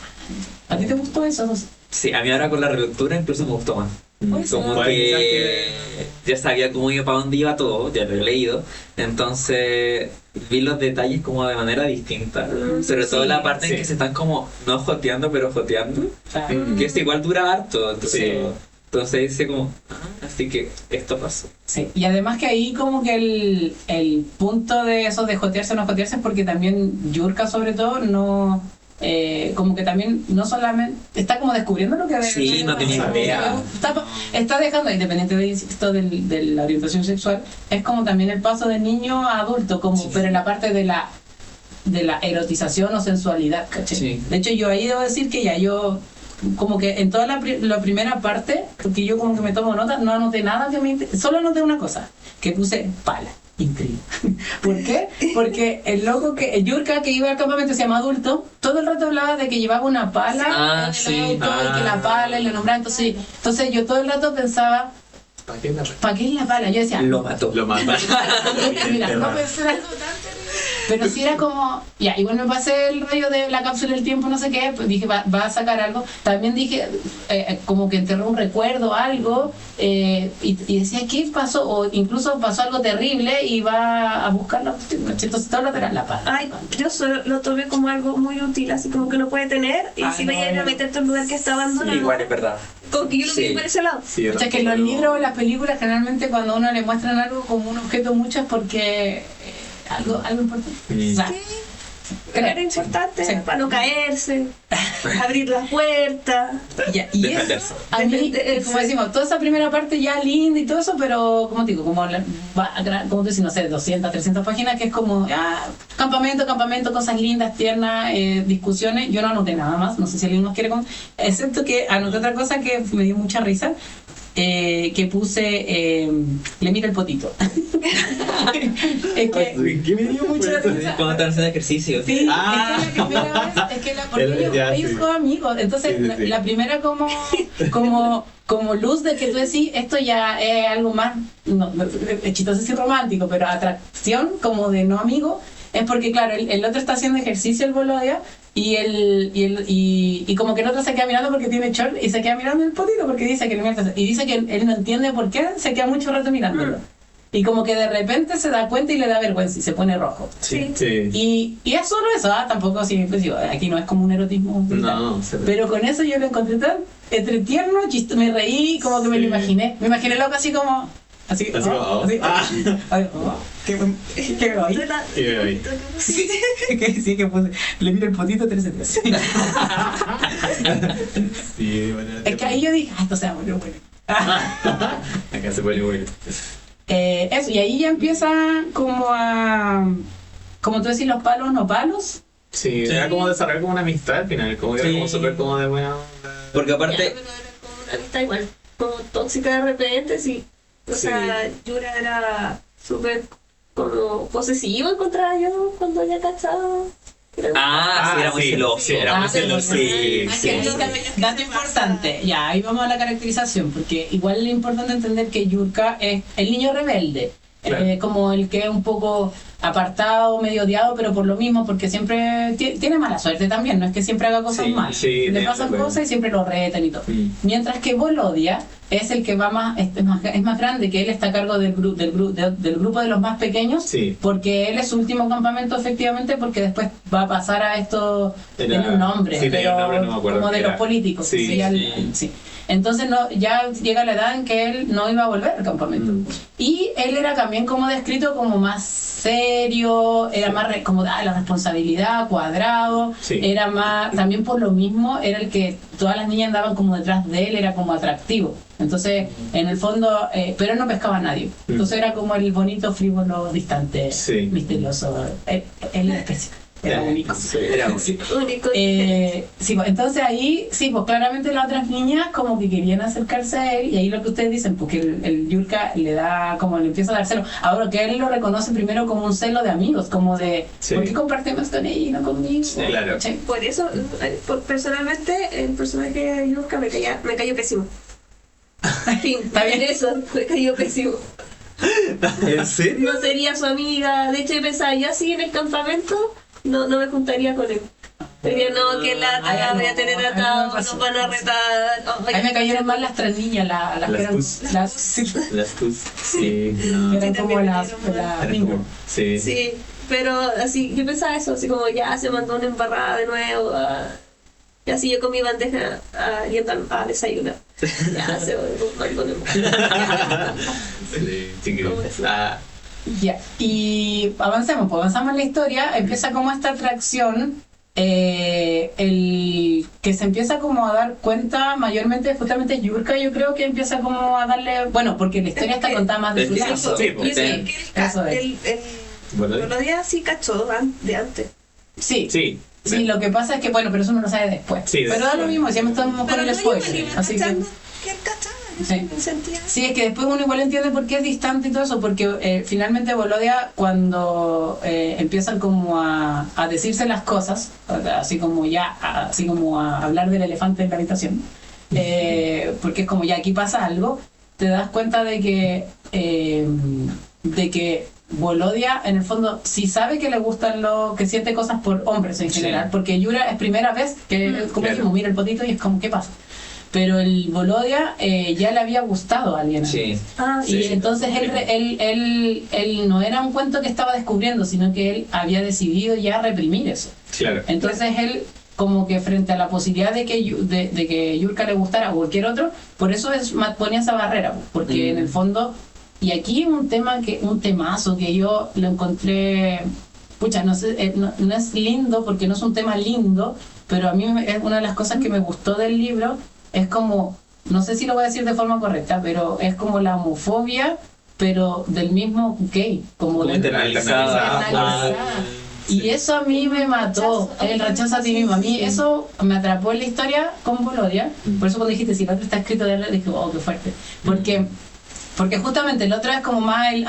¿A ti te gustó eso? Sí, a mí ahora con la relectura incluso me gustó más. Como que ya sabía cómo iba, para dónde iba todo, ya lo he leído, entonces vi los detalles como de manera distinta, sobre todo la parte en que se están como no joteando pero joteando, que es igual dura harto, entonces dice como, así que esto pasó. Sí, y además que ahí como que el punto de eso de jotearse o no jotearse es porque también Yurka sobre todo no... como que también no solamente está como descubriendo lo que no tenía idea, está dejando, independiente de esto de la orientación sexual, es como también el paso de niño a adulto, como pero en la parte de la erotización o sensualidad, ¿cachai? De hecho yo ahí debo decir que ya yo como que en toda la primera parte, porque yo como que me tomo nota, no anoté nada que me solo anoté una cosa, que puse pala. Increíble. ¿Por qué? Porque el loco el Yurka que iba al campamento se llama adulto, todo el rato hablaba de que llevaba una pala en el auto y que la pala y le nombraba, entonces yo todo el rato pensaba, ¿para qué es la pala? Yo decía, lo mató. Mira, no pensé algo tan terrible. Pero si era como, ya, igual me pasé el rollo de la cápsula del tiempo, no sé qué, pues dije, va a sacar algo. También dije, como que enterró un recuerdo, algo, y decía, ¿qué pasó? O incluso pasó algo terrible y va a buscarlo. Entonces todo lo era la pala. Ay, yo solo lo tomé como algo muy útil, así como que lo puede tener, y si vaya a ir a meterte en un lugar que está abandonado. Igual es verdad. Como que yo lo vi por ese lado. O sea, que los libros o las películas, generalmente cuando a uno le muestran algo como un objeto mucho es porque... algo importante. O sea, era importante para no caerse, abrir la puerta. Y eso, a mí, como decimos, toda esa primera parte ya linda y todo eso, pero como te digo, como tú dices, no sé, 200, 300 páginas, que es como campamento, cosas lindas, tiernas, discusiones. Yo no anoté nada más, no sé si alguien nos quiere contar, excepto que anoté otra cosa que me dio mucha risa. Que puse le mira el potito. Es que me dio mucha risa cuando están haciendo ejercicio. Sí, es que la primera vez porque ellos son amigos, entonces la primera como luz de que tú decís esto ya es algo más chistoso y romántico, pero atracción como de no amigo, es porque claro, el otro está haciendo ejercicio el bolodia y como que el otro se queda mirando porque tiene short y se queda mirando el potito porque dice que y dice que él no entiende por qué se queda mucho rato mirándolo. Y como que de repente se da cuenta y le da vergüenza y se pone rojo. Sí. Y es solo eso, tampoco así, pues digo, aquí no es como un erotismo. No, pero con eso yo lo encontré tan entre tierno, me reí, como que me lo imaginé. Me imaginé loco así como... Así como... ¿Qué me voy? Sí, que puse... Le miro el potito 3-3. Sí, bueno. Es que ahí yo dije, esto se va a poner bueno. Acá se pone bueno. Eso, y ahí ya empieza como a... Como tú decís, los palos no palos. Sí, era como desarrollar como una amistad al final, como que era como súper como de buena onda. Porque aparte... Ya, pero era como una amistad igual, como tóxica de repente, sí. O sea, Yura era súper como posesivo, encontraba yo cuando ya cachado. sí, era muy celoso. Sí, era muy celoso. Sí. Dato importante, ya, ahí vamos a la caracterización, porque igual es importante entender que Yurka es el niño rebelde, Claro. como el que es un poco apartado, medio odiado, pero por lo mismo, porque siempre tiene mala suerte también, no es que siempre haga cosas Sí, malas, sí, le de pasan acuerdo. cosas y siempre lo retan y todo. Mm. Mientras que Volodia es el que va más, es más grande, que él está a cargo del grupo de los más pequeños, Sí. porque él es su último campamento efectivamente, porque después va a pasar a esto, tiene un nombre, sí, tenía un nombre, no me acuerdo como qué de los era. políticos. Sí, que sería sí. Entonces ya llega la edad en que él no iba a volver al campamento. Y él era también como descrito como más serio, era más como la responsabilidad, cuadrado, Sí. era más, también por lo mismo, era el que todas las niñas andaban como detrás de él, era como atractivo. Entonces, en el fondo, pero él no pescaba a nadie. Entonces era como el bonito, frívolo, distante, Sí. misterioso. Él era especial. Era único. Sí, era único. Único. Sí, pues, entonces ahí, sí, pues claramente las otras niñas como que querían acercarse a él, y ahí lo que ustedes dicen, porque el Yurka le da, como le empieza a dar celo. Ahora que él lo reconoce primero como un celo de amigos, como de, Sí. ¿por qué compartimos con ella y no conmigo? Sí, claro. Sí. Por eso, personalmente, el personaje de Yurka me cayó pésimo. Fin, Está bien. eso, me cayó pésimo. ¿En serio? No sería su amiga. De hecho, yo pensaba, yo así en el campamento, no me juntaría con él. Diría, no, que lata, voy a tener atado, nos van a retar. A mí me cayeron mal las tres niñas, las que eran, Tus. sí, Las tus. Sí, que no. eran Sí, como también las me cayeron mal. Eran como- Sí. Sí, pero así, yo pensaba eso, así como ya se mandó una embarrada de nuevo. Y así yo con mi bandeja yendo a desayunar. Ya se mandó una embarrada. Sí, increíble. ¿Cómo es? Ya, y avancemos, pues avanzamos en la historia, empieza como esta atracción, el que se empieza como a dar cuenta mayormente, justamente Yurka, yo creo que empieza como a darle, bueno, porque la historia está contada más de su Empieza lado. Sí, Yo pues, sé que eso es. Bueno, los días sí cachó de antes. Sí, sí. lo que pasa es que, bueno, pero eso uno lo sabe después. Sí, pero da lo después. mismo, ya estamos con Pero el no, yo spoiler, iba así que... cachando que él cachaba, yo Sí. me sentía. Sí, es que después uno igual entiende por qué es distante y todo eso, porque finalmente Volodia, cuando empiezan como a decirse las cosas, así como a hablar del elefante en la habitación, porque es como ya aquí pasa algo, te das cuenta de que Volodia en el fondo sí sabe que le gustan que siente cosas por hombres en general, porque Yura es primera vez que, como Claro. dijimos, mira el potito y es como, ¿qué pasa? Pero el Volodia ya le había gustado a alguien. Sí. Y entonces él no era un cuento que estaba descubriendo, sino que él había decidido ya reprimir eso. Claro. Entonces él, como que frente a la posibilidad de que Yurka le gustara o cualquier otro, por eso ponía esa barrera, porque en el fondo, y aquí un temazo que yo lo encontré, pucha, no sé, no es lindo porque no es un tema lindo, pero a mí es una de las cosas que me gustó del libro, es como, no sé si lo voy a decir de forma correcta, pero es como la homofobia, pero del mismo gay, como internalizada. Y eso a mí me mató, el rechazo a ti mismo. A mí eso me atrapó en la historia con Volodia. Por eso cuando dijiste, si el otro está escrito de él, dije, oh, qué fuerte. Porque justamente el otro es como más el,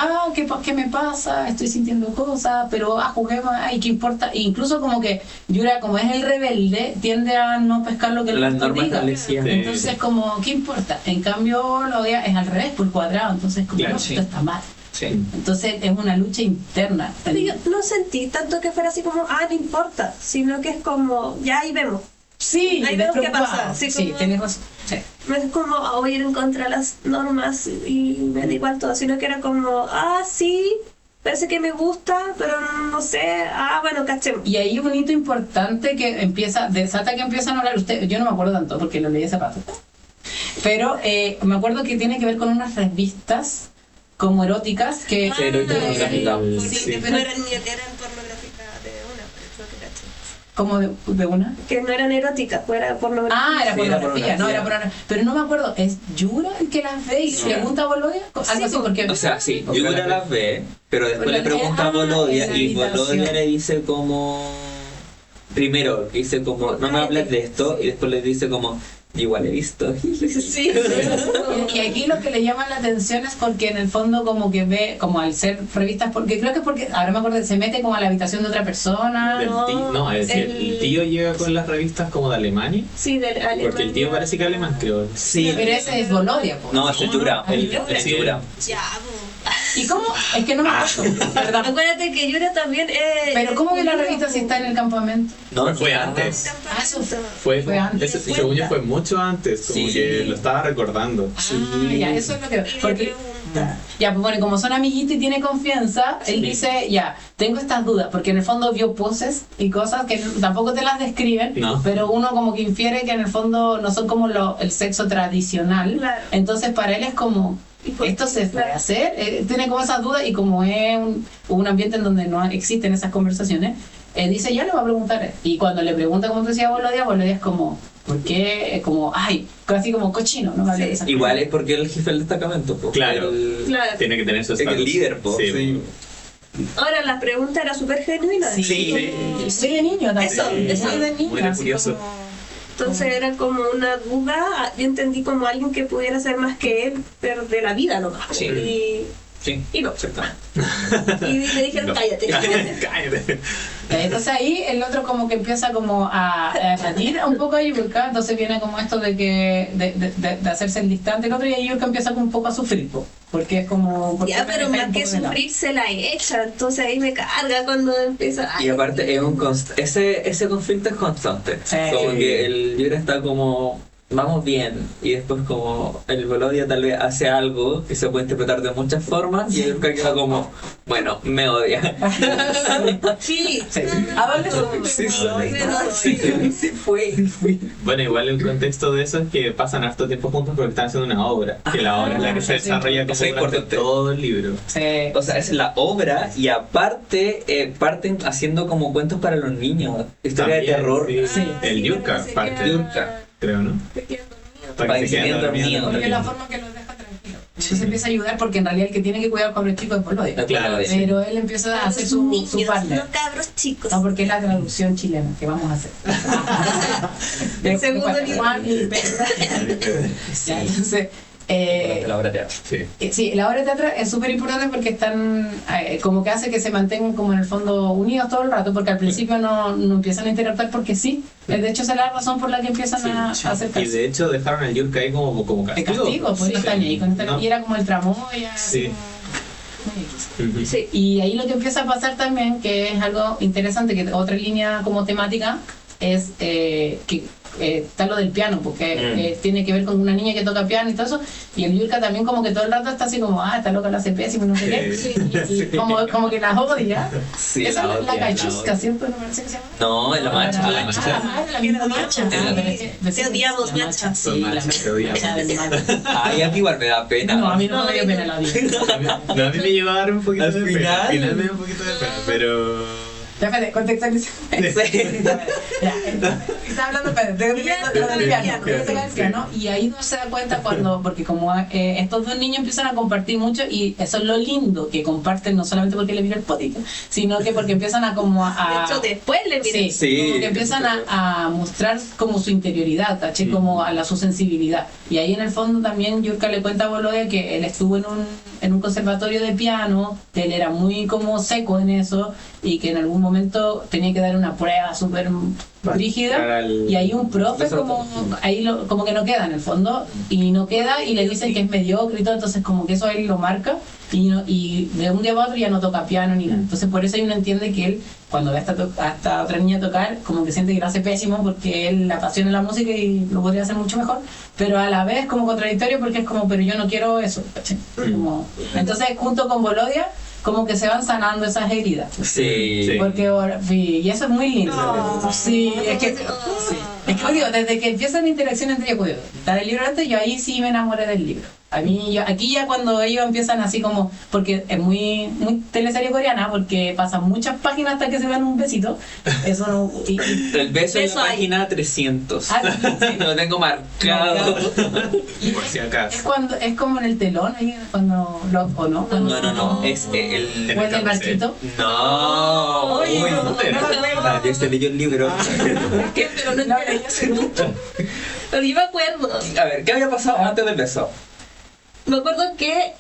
¿qué me pasa? Estoy sintiendo cosas, pero juguemos, ¿qué importa? E incluso como que Yura, como es el rebelde, tiende a no pescar lo que el Las resto normas diga. establecidas. Entonces como, ¿qué importa? En cambio, Volodia es al revés, por cuadrado. Entonces como, Claro, no, sí. esto está mal. Sí. Entonces es una lucha interna. Pero yo no sentí tanto que fuera así como, no importa, sino que es como, ya ahí vemos. Sí, Ahí vemos qué despreocupado. pasa, así Sí, como- tienes razón. Sí. no es como voy a ir en contra de las normas y me da igual todo, sino que era como, sí, parece que me gusta, pero no sé, bueno, cachemos. Y ahí un hito importante que desata que empiezan a hablar, yo no me acuerdo tanto porque lo leí hace rato, pero me acuerdo que tiene que ver con unas revistas como eróticas que... Pero eran pornográficas de una, creo que caché. ¿Como de una? Que no eran eróticas, pues era pornografía. Era pornografía, no, era pornografía. Pero no me acuerdo, ¿es Yura el que las ve y le pregunta a Bolodia? Algo así, porque... O sea, sí, Yura las ve, pero después le pregunta a Bolodia y Bolodia le dice como... Primero dice como, no me hables de esto, y después le dice como... Igual he visto. Sí. Y aquí lo que le llama la atención es porque en el fondo como que ve, como al ser revistas, porque creo que es porque, ahora me acuerdo, se mete como a la habitación de otra persona. Es decir, el tío llega con las revistas como de Alemania. Sí, de Alemania. Porque el tío parece que es alemán, creo. Sí, pero ese es Bolodia. No, ese es Yura. Es Yura. Ya, ¿Y cómo? Es que no me acuerdo, ¿verdad? Acuérdate que Yura también Pero ¿cómo que la revista si está en el campamento? No, fue antes. Eso Fue antes. Según yo fue mucho antes, como que lo estaba recordando. Ya, eso es lo que... Porque, ya, pues bueno, como son amiguitos y tiene confianza, él dice, ya, tengo estas dudas, porque en el fondo vio poses y cosas que tampoco te las describen, pero uno como que infiere que en el fondo no son como el sexo tradicional. Claro. Entonces para él es como... Esto se puede hacer, tiene como esas dudas y como es un ambiente en donde no existen esas conversaciones, dice, ya le va a preguntar. Y cuando le pregunta, como decía Bolodia es como, ¿por qué? Como, casi como cochino, ¿no? Sí. Igual es porque el jefe del destacamento, po. Claro. Tiene que tener su estatus. El líder, po. Sí. Ahora, la pregunta era súper genuina. Sí. Soy de niño también. Eso. Soy de niño. Muy curioso. Entonces era como una duda, yo entendí como alguien que pudiera ser más que él, pero de la vida nomás. Sí. Y no. Exactamente. Y le dijeron, cállate. Cállate. Entonces ahí el otro como que empieza como a latir un poco a Yurka, entonces viene como esto de que de hacerse el distante el otro, y ahí Yurka empieza como un poco a sufrir, porque es como... Ya, pero más que sufrir se la echa, entonces ahí me carga cuando empieza... Y aparte es ese conflicto es constante. Sí. Como que el Yura está como... Vamos bien, y después como el Bolodia tal vez hace algo que se puede interpretar de muchas formas y el Yurka queda como, bueno, me odia. Sí. ¿A dónde Sí, fue. Bueno, igual el contexto de eso es que pasan harto tiempo juntos porque están haciendo una obra, que la obra es la que se desarrolla como durante todo el libro. Sí. O sea, es la obra y aparte parten haciendo como cuentos para los niños, historia de terror. Sí. El Yurka, parte Yurka. Creo, ¿no? Para que se queden dormidos. Porque es la forma que los deja tranquilos. Entonces empieza a ayudar porque en realidad el que tiene que cuidar con los chicos es Bolodia. Claro, pero él empieza a hacer su partner. No cabros chicos. No, porque es la traducción chilena que vamos a hacer. El segundo Juan y Pedro. Ya, entonces... la obra de teatro. Sí, la obra de teatro es súper importante porque están como que hace que se mantengan como en el fondo unidos todo el rato, porque al principio no empiezan a interactuar porque sí. De hecho esa es la razón por la que empiezan a acercarse. Y de hecho dejaron al Yurka ahí como castigo. De castigo, pues no están ahí con esta, y era como el tramoya. Sí. Sí. Y ahí lo que empieza a pasar también, que es algo interesante, que otra línea como temática es que está lo del piano, porque tiene que ver con una niña que toca piano y todo eso, y el Yurka también como que todo el rato está así como, está loca, la hace pésimo, no sé qué, y como que la odia. Sí, esa es la cachusca, odia. ¿cierto? ¿No parece que se llama? No, es la mancha. La misma mancha. Te odiamos, mancha. Sí, la mancha del mal. Ay, a mí igual me da pena. No, a mí no me dio pena la vida. No, a mí me lleva a dar un poquito Al de pena. final. Al final me dio un poquito de pena, pero... Ya, espérate, contextualización. Está hablando, espérate, lo del piano, y ahí uno se da cuenta porque como estos dos niños empiezan a compartir mucho, y eso es lo lindo, que comparten no solamente porque le mira el potito, sino que porque empiezan a como a... De hecho, después le miren. Sí. Como que empiezan a mostrar como su interioridad, ¿caché? Como su sensibilidad. Y ahí en el fondo también Yurka le cuenta a Bolodia que él estuvo en un conservatorio de piano, que él era muy como seco en eso, y que en algún momento tenía que dar una prueba súper rígida, y ahí un profe como que no queda en el fondo, y no queda, y le dicen que es mediocre y todo, entonces como que eso a él lo marca, y de un día para otro ya no toca piano ni nada. Entonces por eso uno entiende que él, cuando ve a esta otra niña tocar, como que siente que lo hace pésimo porque él le apasiona la música y lo podría hacer mucho mejor, pero a la vez como contradictorio porque es como, pero yo no quiero eso, ¿cachai? Como, entonces junto con Volodia como que se van sanando esas heridas. Sí. Porque y eso es muy lindo. Sí, es que digo, desde que empieza la interacción entre ellos, la del libro antes, yo ahí sí me enamoré del libro. A mí, aquí ya cuando ellos empiezan así como, porque es muy teleserie coreana, porque pasan muchas páginas hasta que se dan un besito. Eso no. El beso en la página 300. Sí. Lo tengo marcado. Por si acaso. Es como en el telón, ahí cuando o no. No. Es el. ¿O en el barquito? No. Oye, Uy, no me acuerdo. Yo se leyó el libro. Pero no leí hace mucho. Pero yo me acuerdo. A ver, ¿qué había pasado antes del beso? Me acuerdo que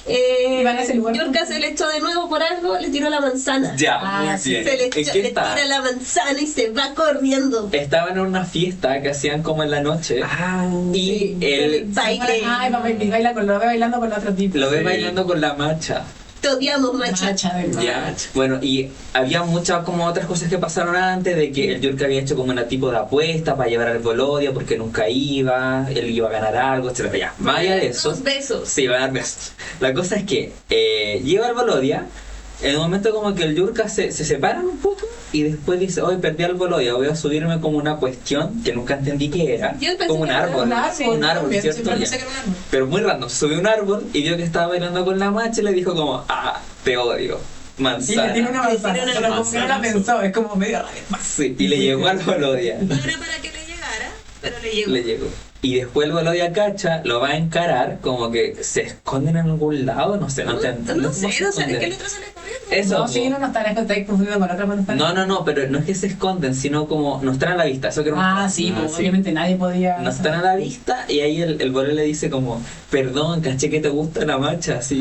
Iban a ese lugar. Yurka se le echó de nuevo por algo, le tiró la manzana. Ya, muy sí. bien. Se le, ¿En qué tira la manzana y se va corriendo. Estaban en una fiesta que hacían como en la noche. Y él Baile. Ay, papá, lo ve bailando con la otra tipo. lo ve bailando con la macha. Te odiamos, macha. Macha, ¿verdad? Ya, bueno, y había muchas como otras cosas que pasaron antes de que el Yurka había hecho como una tipo de apuesta para llevar al Volodia porque nunca iba, él iba a ganar algo, etc. Ya, más allá de eso. 2 besos. Sí, va a dar besos. La cosa es que lleva al Volodia, en un momento como que el Yurka se separan un poco y después dice, hoy perdí al Volodia, voy a subirme como una cuestión que nunca entendí qué era. Yo pensé Como un que era árbol. Un árbol, también, ¿cierto? siempre Ya. pensé que era un árbol. Pero muy random, subió un árbol y vio que estaba bailando con la macha y le dijo como, te odio, Y manzana. le tiene una manzana, Le tiene una pero como que no la pensó, es como medio raro. Sí, y le llegó al Volodia. No era para que le llegara, pero le llegó. Le llegó. Y después el Volodia cacha, lo va a encarar, como que se esconden en algún lado, no sé, no No sé, no sale, que el esconden. otro sale corriendo. Eso. No, sí, no estáis confundiendo con otra manzana. No, pero no es que se esconden, sino como no están a la vista. Eso que Sí, pues obviamente nadie podía. no están a la vista y ahí el Volodia le dice como, perdón, caché que te gusta la macha, así,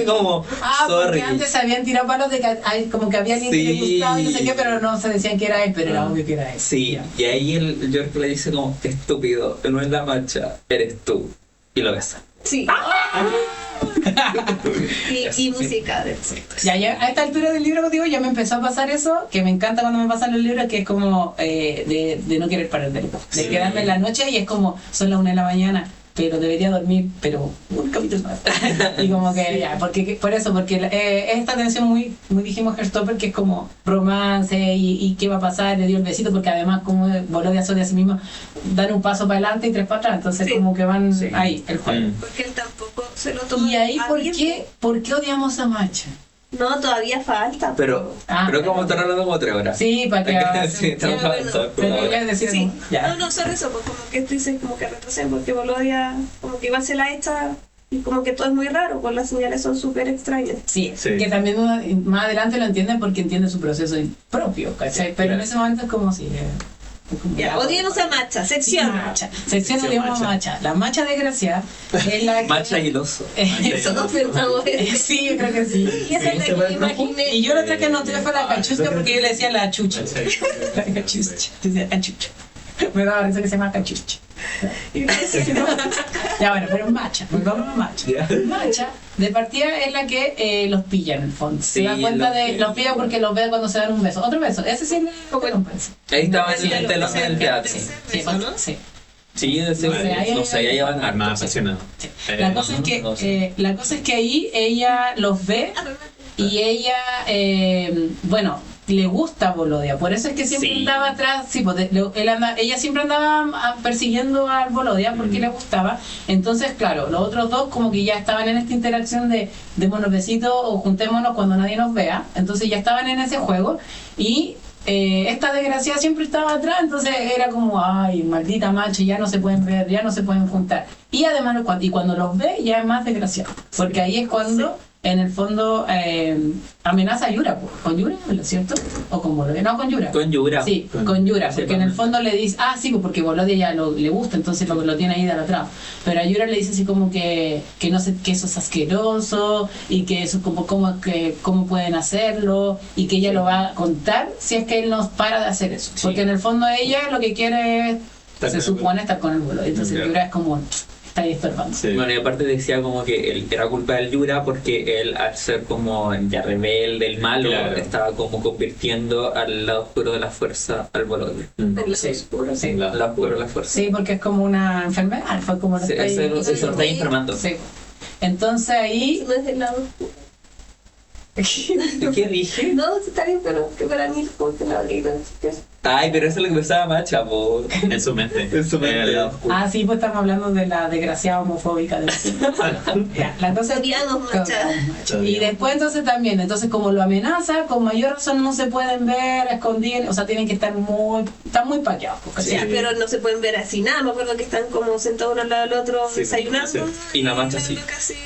como, Porque sorry. antes se habían tirado palos de que como que había alguien que le Sí. gustaba y no sé qué, pero no se decían que era él, pero era obvio que era él. Sí, Ya. y ahí el York le dice como, estúpido, no es la macha, eres tú. Y lo besa. Sí. y música de Ya, a esta altura del libro, digo, ya me empezó a pasar eso, que me encanta cuando me pasan los libros, que es como de no querer parar de quedarme en la noche y es como, son las 1 de la mañana, pero debería dormir, pero un capítulo más. Y como que ya, porque esta tensión muy dijimos Heartstopper, que es como romance y qué va a pasar, le dio el besito, porque además como Volodia soy de sí mismo, dan un paso para adelante y 3 para atrás, entonces Sí. como que van ahí, el juego. Porque él tampoco se lo toma. Y ahí, abierto. ¿por qué odiamos a Macha? No, todavía falta. Pero como están hablando como 3 horas. Sí, para que... Sí, estamos Ya, avanzando. Pero quería decir, Sí. ya. No, solo eso, pues como que tú dices como que retrasen, porque Volodia como que igual se la echa y como que todo es muy raro, pues las señales son súper extrañas. Sí, Sí. que también más adelante lo entienden porque entienden su proceso propio, ¿cachai? Pero en claro. ese momento es como si... Ya, odiemos a Macha, sección. Macha. Sección odiamos a Macha. La Macha desgraciada es la que... Macha y el oso. Eso no pensamos en Sí, yo creo que sí. Y esa es la que me imaginé. Y yo la otra que anoté fue la cachucha porque yo le decía la chucha. La cachucha. Decía cachucha. Me daba risa que se llama cachucha. Ya bueno, pero Macha, volvamos a Macha. Macha, de partida es la que los pilla en el fondo. Se Sí, da cuenta los los pilla porque los ve cuando se dan un beso. Otro beso, ese sí es como un beso. Ahí estaba en Sí, el telón del teatro. Sí, Eso, ¿no? sí. Sí, no sé, ya llevan Más harto. apasionado. La cosa es que no sé. la cosa es que ahí ella los ve y ella bueno, le gusta Volodia, por eso es que siempre Sí. andaba atrás, sí, pues, ella siempre andaba persiguiendo al Volodia porque le gustaba. Entonces, claro, los otros dos como que ya estaban en esta interacción de démonos besitos o juntémonos cuando nadie nos vea, entonces ya estaban en ese juego y esta desgraciada siempre estaba atrás, entonces era como, ay, maldita macho, ya no se pueden ver, ya no se pueden juntar. Y además, cuando los ve, ya es más desgraciado, porque ahí es cuando, en el fondo, amenaza a Yura, pues. ¿Con Yura, ¿no es cierto? ¿O con Volodia? No, con Yura. Con Yura. Sí, con Yura, Sí, porque en el fondo le dice, sí, pues porque Volodia ya le gusta, entonces lo tiene ahí idolatrado. Pero a Yura le dice así como que no sé, que eso es asqueroso y que eso cómo pueden hacerlo y que ella lo va a contar si es que él no para de hacer eso. Sí. Porque en el fondo ella lo que quiere es, Estar se con el supone, estar con el Volodia. Entonces Claro. Yura es como, está ahí estorbando. Sí. Bueno, y aparte decía como que él era culpa del Yura porque él, al ser como ya rebelde, el malo, Claro. estaba como convirtiendo al lado oscuro de la fuerza al Volodya. Mm. En los Sí. oscuros. Sí. Al lado oscuro de la fuerza. Sí, porque es como una enfermedad, fue como lo Sí, está ahí- eso lo está enfermando. Sí. Entonces ahí No es del lado oscuro. ¿Qué dije? No, sí está bien, pero que para mí como que la obliga. Ay, pero eso es lo que pensaba Macha, po. En su mente. En su mente. El lado oscuro. Ah, sí, pues estamos hablando de la desgraciada homofóbica de Ya, la cosa Odiados, Macha. y después entonces también, entonces como lo amenaza, con mayor razón no se pueden ver escondidos, o sea, tienen que estar están muy paqueados. Porque Sí, pero no se pueden ver así nada. Me acuerdo que están como sentados uno al lado del otro Sí, desayunando. sí. Y la Macha así.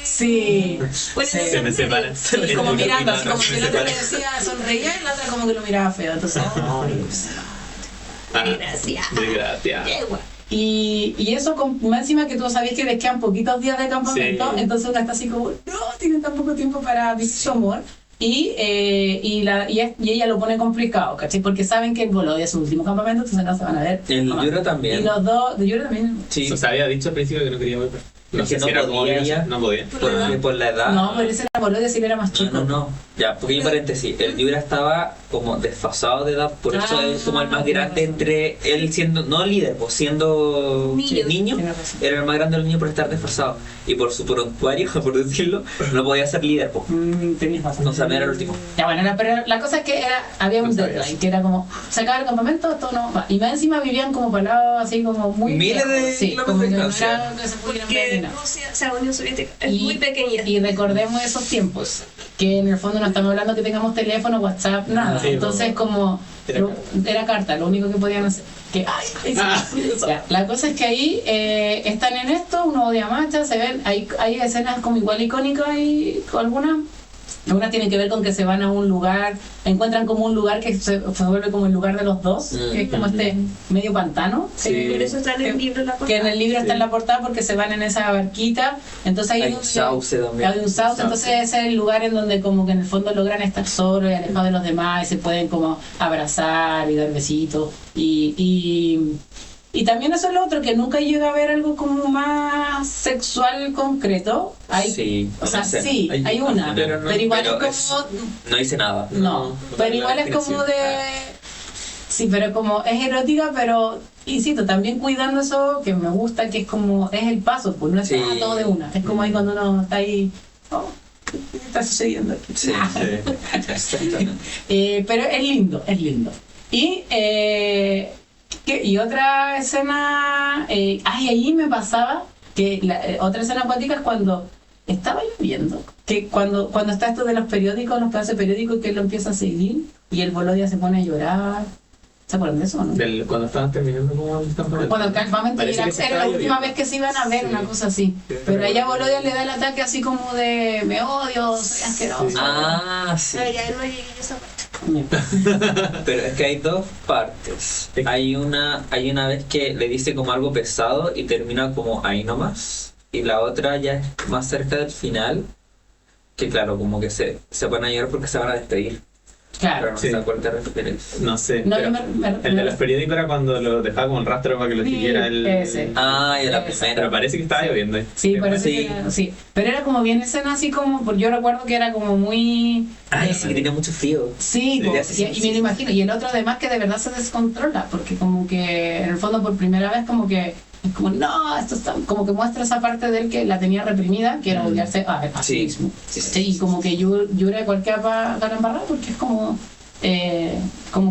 Sí, Bueno, sí. Se me separan. Sí, como mirando, así como Se que el otro le separan. decía sonreía y la otra como que lo miraba feo, entonces Ah, Gracias. desgracia. Yegua. y eso más encima que tú sabías que les quedan poquitos días de campamento, Sí. entonces uno está así como, no, tienen tan poco tiempo para vivir su amor. Y ella lo pone complicado, ¿cachai? Porque saben que el Volodya es su último campamento, entonces no se van a ver. El jamás. Yura Y también. los dos, de Yura también. Sí. O sea, había dicho al principio que no quería volver. No Es sé que si no era como podía obligación. ya. No podía. Porque por la edad. No, pero ese era Volodya si él era más chico. No. Ya, pequeño paréntesis. El Yura estaba como desfasado de edad, por eso Ah, es como el más tiene grande razón. entre él siendo, no líder, pues siendo Niño. niño, Tiene razón. era el más grande de los niños por estar desfasado. Y por su prontuario, por decirlo, no podía ser líder, pues. Tenías razón. No sabía, era el último. Ya bueno, pero la cosa es que había un No sabías. deadline, que era como, se acaba el campamento, esto no va. Y más encima vivían como parados, así como muy Miles de lejos. Sí, kilómetros como de que no distancia. era que se pudieran ver ni Porque nada. Rusia, o sea, la Unión Soviética es Y- muy pequeña. Y recordemos esos tiempos, que en el fondo no estamos hablando que tengamos teléfono, WhatsApp, nada. Sí, Entonces no. como Era era carta, lo único que podían hacer. Que, ay, ya, la cosa es que ahí están en esto, uno odia Macha, se ven, hay escenas como igual icónicas y algunas tienen que ver con que se van a un lugar, encuentran como un lugar que se vuelve como el lugar de los dos, que es como este medio pantano. Sí. Por eso está en el libro la Que en el libro Sí. está en la portada porque se van en esa barquita, entonces ahí Hay es un donde- sauce también. hay un sauce, entonces ese es el lugar en donde como que en el fondo logran estar solos y alejados de los demás y se pueden como abrazar y dar besitos y también eso es lo otro, que nunca llega a haber algo como más sexual concreto. Sí, o sea, una escena. sí, hay una, Pero pero, no- igual pero es como... No hice nada. No, pero igual es como de... Sí, pero como es erótica, pero insisto, también cuidando eso que me gusta, que es como, es el paso, pues no es Sí. todo de una. Es como ahí cuando uno está ahí, oh, ¿qué está sucediendo aquí? Sí. Pero es lindo, es lindo. Y otra escena, ahí me pasaba que otra escena acuática es cuando estaba lloviendo, que cuando está esto de los periódicos, los pedazos de periódicos, que él lo empieza a seguir y el Volodya se pone a llorar. ¿Se acuerdan de eso o no? Cuando estaban terminando como el campamento. Cuando el campamento Parece era, que se era la estaba última lloviendo. vez que se iban a ver, Sí. una cosa así. Sí, Pero allá recuerdo. Volodya le da el ataque así como de me odio, soy asqueroso. Sí. Ah, sí. No, ya no llegué a esa parte. Pero es que hay dos partes. Hay una vez que le dice como algo pesado y termina como ahí nomás. Y la otra ya es más cerca del final. Que claro, como que se van a llorar porque se van a despedir. Pero Claro. no Sí. sé a cuál te refieres. No sé. No, pero yo el de los periódicos era cuando lo dejaba como el rastro para que lo Sí, siguiera el. ese. Ah, y la Esa. primera. Pero parece que estaba lloviendo. Sí, parece Sí. que sí. Pero era como bien escena así como, porque yo recuerdo que era como muy... Ay, sí, que tiene mucho frío. Sí, Sí, po, ya, sí, y sí, me lo sí. imagino. Y el otro además que de verdad se descontrola, porque como que en el fondo por primera vez como que es como, no, esto está... Como que muestra esa parte de él que la tenía reprimida, que era odiarse a sí Sí. mismo. Sí, sí. Sí, y como que llora cualquier para embarrar porque es como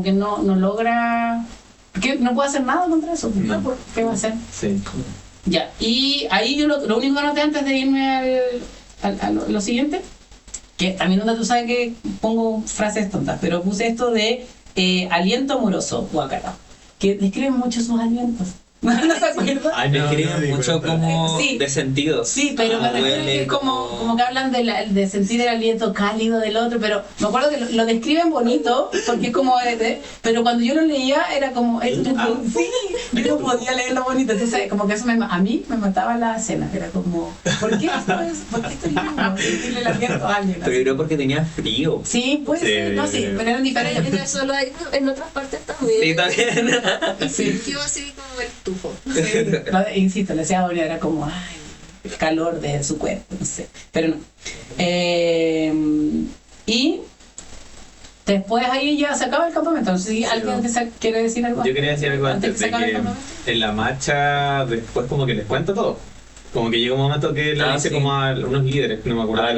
que no logra... Que no puede hacer nada contra eso. No. ¿Qué va a hacer? Sí. Ya, y ahí yo lo único que noté antes de irme a lo siguiente, que también donde tú sabes que pongo frases tontas, pero puse esto de aliento amoroso, guacala, que describen mucho sus alientos. ¿No se acuerdan? Ay, no, Escriben no me di mucho cuenta. como Sí. de sentidos. Sí, pero me refiero Duele, que es como que hablan de sentir el aliento cálido del otro, pero me acuerdo que lo describen bonito, porque es como pero cuando yo lo leía era como, sí, yo no podía leerlo bonito, entonces como que eso a mí me mataba la escena, era como, ¿por qué estoy viendo? Sentirle el aliento a alguien. Pero yo creo porque tenía frío. Sí, pues Sí, sí, no, sí, pero eran diferentes. En eso lo hay en otras partes también. Sí, también. Sí. Yo así como el tufo. Insisto, le decía a Doria, era como, ay, calor de su cuerpo, no sé, pero no. Y después ahí ya se acaba el campamento. No sé si alguien quiere decir algo. Yo quería decir algo antes de que en la marcha después como que les cuenta todo. Como que llega un momento que le dice como a unos líderes, no me acuerdo. A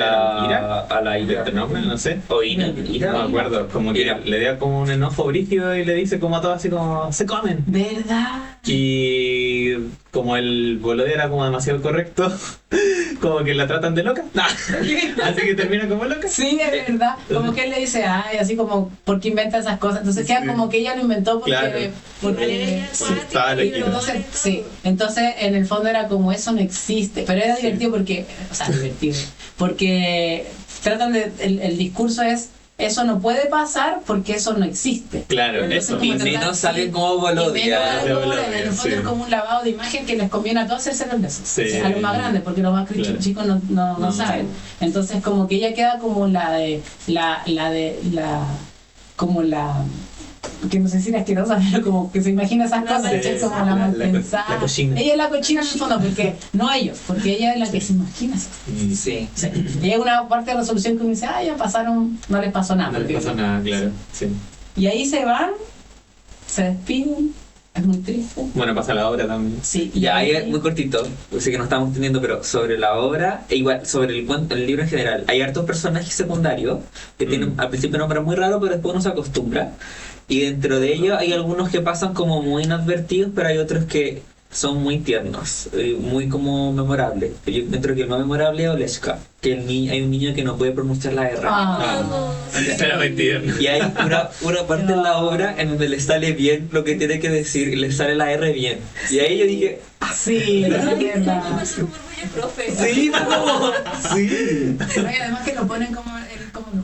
la Ira. No sé. O Ira. No me acuerdo. Como que le da como un enojo brígido y le dice como a todos así como, se comen. ¿Verdad? Y como el Volodya era como demasiado correcto, como que la tratan de loca. Así que termina como loca. Sí, es verdad. Como que él le dice, ay, así como, ¿por qué inventa esas cosas? Entonces queda como que ella lo inventó porque... Claro. porque estaba elegida. entonces, sí, entonces en el fondo era como eso no existe, pero era divertido porque, o sea, divertido, porque tratan de, el discurso es, eso no puede pasar porque eso no existe. Claro, entonces, eso. Y menos salen como Volodya. En el fondo es como un lavado de imagen que les conviene a todos hacerse el beso. Sí. A los más grandes, porque los más chicos no saben. Entonces como que ella queda como que no sé si era asquerosa, pero como que se imagina esas cosas, es como la mal pensada. La cochina. Ella es la cochina en el fondo, porque no ellos, porque ella es la que se imagina eso. Sí. Sí. Y hay una parte de resolución que uno dice, ya pasaron, no les pasó nada. No les pasó nada, claro. Sí. Y ahí se van, se despiden, es muy triste. Bueno, pasa la obra también. Sí, Ya, ahí es muy cortito, sé que no estamos entendiendo, pero sobre la obra, e igual sobre el libro en general, hay hartos personajes secundarios que tienen al principio nombres muy raros, pero después uno se acostumbra. Y dentro de ellos hay algunos que pasan como muy inadvertidos, pero hay otros que son muy tiernos, muy como memorables. Yo encuentro que el más memorable es Oleshka, que hay un niño que no puede pronunciar la R. Era muy tierno. Y hay una parte en la obra en donde le sale bien lo que tiene que decir, y le sale la R bien. Y ahí yo dije, sí, es verdad. sí, no, sí. Y además que lo ponen como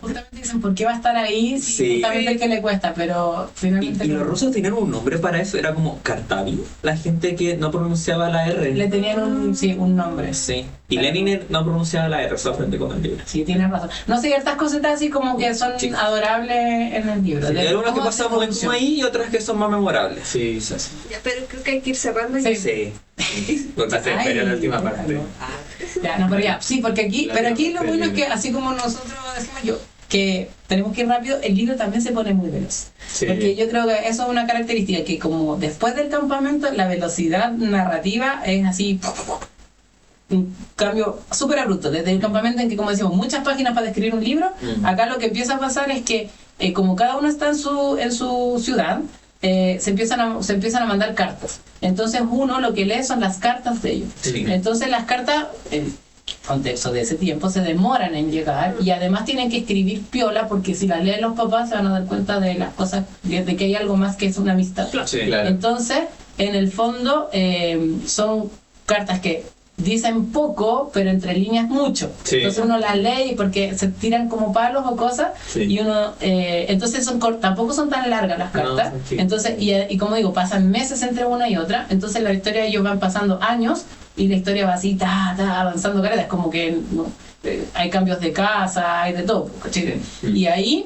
justamente dicen, ¿por qué va a estar ahí? Si Sí. justamente el que le cuesta, pero finalmente... Y los rusos tenían un nombre para eso, era como Kartavi, la gente que no pronunciaba la R. Le tenían un nombre. Sí. Y Lenin no pronunciaba la R, eso aprendí con el libro. Sí, tienes razón. No sé, ciertas cositas así como que son Sí. adorables en el libro. Sí, De hay algunas que cómo pasan se muy funciona. ahí y otras que son más memorables. Sí. Ya, pero creo que hay que ir cerrando. Sí. Sí. Porque se Ay, espera la última parte. Ya, no, pero ya, sí, porque aquí, pero aquí lo bueno es que así como nosotros decimos que tenemos que ir rápido, el libro también se pone muy veloz. Sí. Porque yo creo que eso es una característica, que como después del campamento la velocidad narrativa es así, un cambio súper abrupto. Desde el campamento en que, como decimos, muchas páginas para describir un libro, acá lo que empieza a pasar es que como cada uno está en su ciudad, se empiezan a mandar cartas. Entonces uno lo que lee son las cartas de ellos. Sí. Entonces las cartas, en contexto de ese tiempo, se demoran en llegar y además tienen que escribir piola, porque si las leen los papás se van a dar cuenta de las cosas, de que hay algo más que es una amistad. Sí. Claro. Entonces, en el fondo, son cartas que dicen poco, pero entre líneas mucho. Sí. Entonces uno las lee porque se tiran como palos o cosas, Sí. y uno, entonces tampoco son tan largas las cartas. No, son chicas. Entonces, y como digo, pasan meses entre una y otra. Entonces la historia, ellos van pasando años y la historia va así, avanzando caretas, como que hay cambios de casa, hay de todo, ¿cachai? Y ahí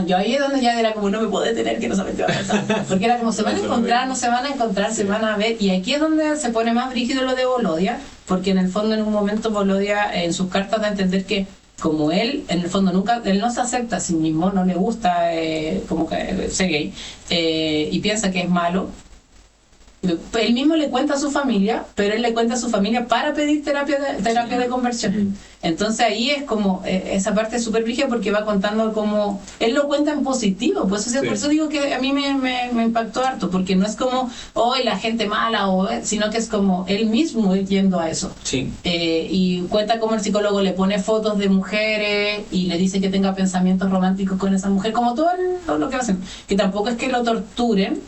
yo ahí es donde ya era como, no me puedo detener, que no saben qué va a pasar, porque era como, se van a encontrar, no se van a encontrar, se van a ver. Y aquí es donde se pone más brígido lo de Volodya, porque en el fondo en un momento Volodya en sus cartas da a entender que como él, en el fondo él no se acepta a sí mismo, no le gusta como que ser gay, y piensa que es malo. Él mismo le cuenta a su familia, pero él le cuenta a su familia para pedir terapia de conversión. Entonces ahí es como, esa parte es súper rígida, porque va contando como, él lo cuenta en positivo, pues, por eso digo que a mí me impactó harto, porque no es como, hoy la gente mala, sino que es como él mismo yendo a eso. Sí. Y cuenta cómo el psicólogo le pone fotos de mujeres y le dice que tenga pensamientos románticos con esa mujer, como todo lo que hacen, que tampoco es que lo torturen.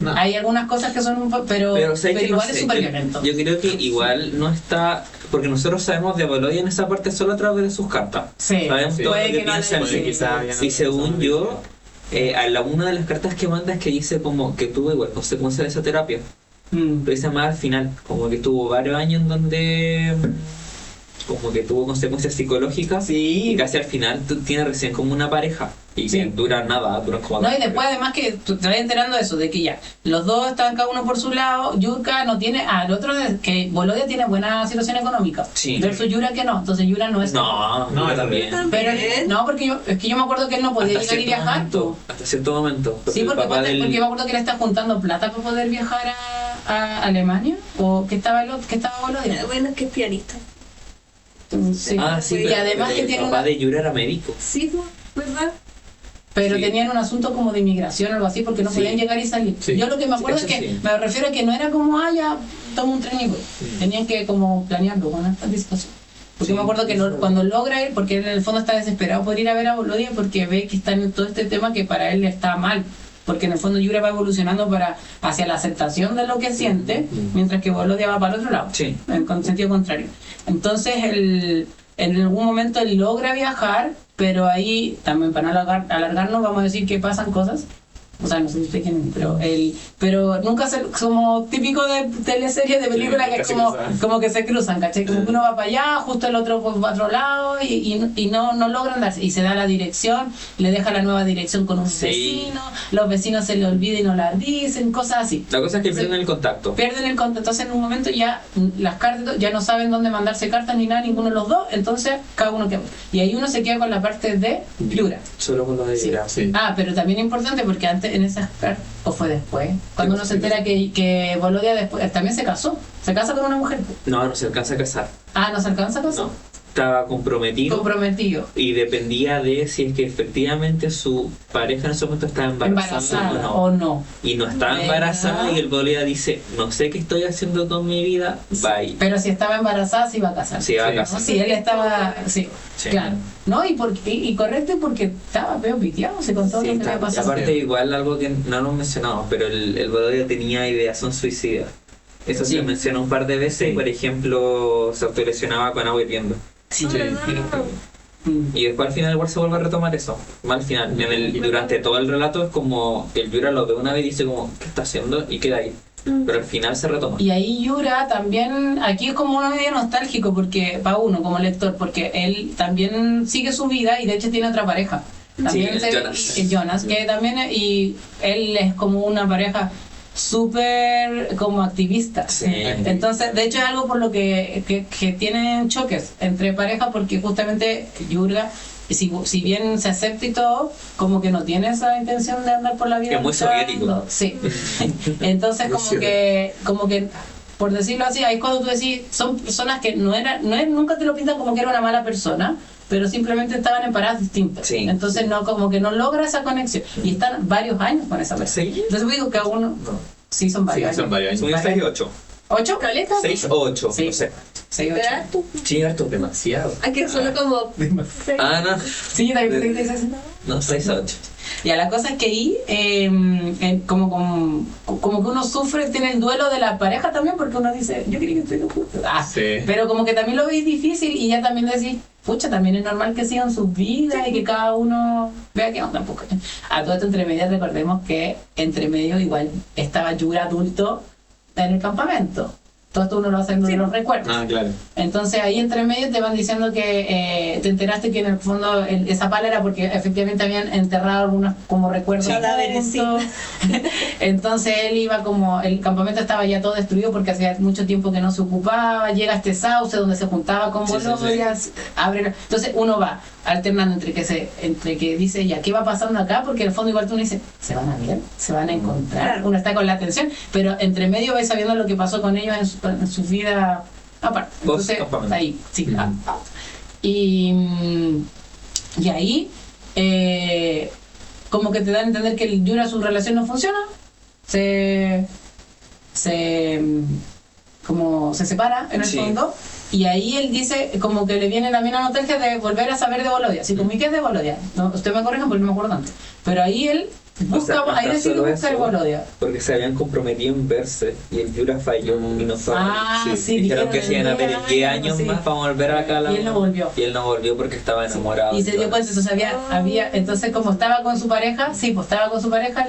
No. Hay algunas cosas que son un poco, pero sé que igual no es sé, súper violento. yo creo que igual no está, porque nosotros sabemos de Volodya en esa parte solo a través de sus cartas. Sí, Sabemos todo puede lo que que no piensa le- él. sí, quizá ya no Y según yo, una de las cartas que manda es que dice como que tuvo igual consecuencia de esa terapia. Lo dice más al final, como que tuvo varios años en donde como que tuvo consecuencias psicológicas y casi al final tiene recién como una pareja y que dura nada, duran como No, y después además que tú te vas enterando de eso, de que ya los dos están cada uno por su lado, Yurka no tiene, el otro es que Volodya tiene buena situación económica, versus Yura que no, entonces Yura no es... No, también. Pero no, porque yo me acuerdo que él no podía llegar y viajar. Hasta cierto momento. Sí, porque yo me acuerdo que él está juntando plata para poder viajar a Alemania, o que estaba Volodya. Bueno, es que es pianista. Sí. Sí, y además que tiene el papá de Yura era médico. Sí, ¿verdad? Pero tenían un asunto como de inmigración o algo así, porque no podían llegar y salir. Yo lo que me acuerdo es que me refiero a que no era como, ya, tomo un tren y voy. Tenían que como planearlo con esta anticipación. Porque me acuerdo que cuando logra ir, porque él en el fondo está desesperado por ir a ver a Volodya, porque ve que está en todo este tema que para él está mal. Porque en el fondo Yura va evolucionando hacia la aceptación de lo que siente, mientras que Volodya va para el otro lado, en sentido contrario. Entonces en algún momento él logra viajar, pero ahí también para no alargarnos vamos a decir que pasan cosas. O sea, no sé si usted quién, pero nunca como típico de teleseries, de películas, que es como que se cruzan, ¿cachai? Como que uno va para allá, justo el otro va para otro lado y no logran darse. Y se da la dirección, le deja la nueva dirección con un vecino, los vecinos se le olvidan y no la dicen, cosas así. La cosa es que pierden el contacto. Entonces en un momento ya las cartas, ya no saben dónde mandarse cartas ni nada, ninguno de los dos, entonces cada uno queda. Y ahí uno se queda con la parte de Yura. Solo con lo de Yura, pero también es importante porque antes en esas cartas, o fue después, cuando uno se entera que Volodya después también se casó. ¿Se casa con una mujer? No se alcanza a casar. ¿No se alcanza a casar? No. Estaba comprometido y dependía de si es que efectivamente su pareja en ese momento estaba embarazada o no. Y no estaba embarazada y el Volodya dice, no sé qué estoy haciendo con mi vida, bye. Pero si estaba embarazada se iba a casar. Sí, ¿no? Sí, él estaba, claro. No, y correcto porque estaba peor piteado, se contó lo que había pasado. Aparte igual algo que no lo mencionamos, pero el Volodya tenía ideación suicida. Eso se mencionó un par de veces y por ejemplo se autolesionaba con agua hirviendo. Y después al final igual se vuelve a retomar eso. Al final, durante todo el relato es como el Yura lo ve una vez y dice como, ¿qué está haciendo? Y queda ahí. Pero al final se retoma. Y ahí Yura también, aquí es como uno medio nostálgico porque para uno como lector, porque él también sigue su vida y de hecho tiene otra pareja. También Jonas, que también, y él es como una pareja súper como activista. Entonces, de hecho es algo por lo que tienen choques entre parejas, porque justamente Yura, si bien se acepta y todo, como que no tiene esa intención de andar por la vida. Es muy soviético. Sí. Entonces como que por decirlo así, ahí cuando tú decís, son personas que nunca te lo pintan como que era una mala persona, pero simplemente estaban en paradas distintas. Entonces como que no logra esa conexión. Y están varios años con esa persona. Entonces digo que a uno... Sí, son varios años. Son varios años. Son 6 y 8. ¿8? ¿Caleta? 6 o 8, sí. No sé. 6 o 8. Sí, harto, demasiado. Hay que solo como... No. Sí, también te dices. No, 6 o 8. Ya, la cosa es que ahí, como que uno sufre, tiene el duelo de la pareja también, porque uno dice, yo quería que estuvieran juntos. Pero como que también lo veis difícil y ya también decís, pucha, también es normal que sigan sus vidas y que cada uno vea que onda un poco. A todo esto entre medio, recordemos que entre medio igual estaba Yura adulto en el campamento. Todo esto uno lo hace en los recuerdos. Claro. Entonces ahí entre medio te van diciendo que te enteraste que en el fondo esa pala era porque efectivamente habían enterrado algunos como recuerdos. Entonces él iba como, el campamento estaba ya todo destruido porque hacía mucho tiempo que no se ocupaba, llega a este sauce donde se juntaba con Volodya, abre. Entonces uno va alternando entre que dice, ya, ¿qué va pasando acá? Porque en el fondo igual tú uno dice, ¿se van a ver? ¿Se van a encontrar? Uno está con la atención, pero entre medio va sabiendo lo que pasó con ellos en su vida aparte. Entonces, ahí, sí. Y ahí, como que te dan a entender que el Yura, su relación no funciona, se separa en el fondo. Y ahí él dice, como que le viene también la nostalgia de volver a saber de Volodya. Así como, ¿y qué es de Volodya? No, usted me corrija porque no me acuerdo antes. Pero ahí él Busca, ahí decide buscar Bolodia. Porque se habían comprometido en verse y el Yura falló y no fue. Sí, dijeron que se iban a ver en 10 años más para volver acá. Y él no volvió. Y él no volvió porque estaba enamorado. Y se dio cuenta, entonces entonces como estaba con su pareja, estaba con su pareja,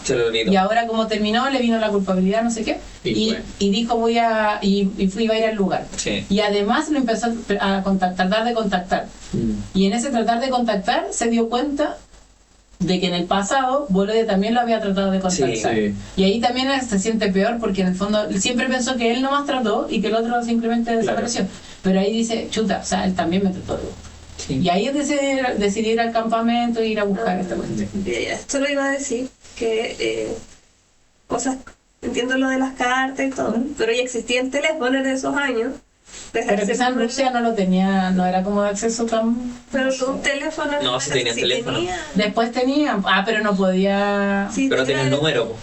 se lo olvidó. Y ahora como terminó, le vino la culpabilidad, no sé qué, y dijo iba a ir al lugar. Sí. Y además lo empezó a tratar de contactar. Y en ese tratar de contactar se dio cuenta de que en el pasado Bolodia también lo había tratado de contactar. Sí. Y ahí también se siente peor porque en el fondo siempre pensó que él nomás trató y que el otro simplemente desapareció. Pero ahí dice, chuta, o sea, él también me trató de Sí. Y ahí decidí ir al campamento e ir a buscar esta cuestión. Solo iba a decir que cosas, entiendo lo de las cartas y todo, pero ya existía el teléfono en esos años. Pero quizás en Rusia no lo tenía, no era como de acceso tan... Pero con un teléfono... No, sí tenía teléfono. Después tenía, pero no podía... Sí, pero tenía el número.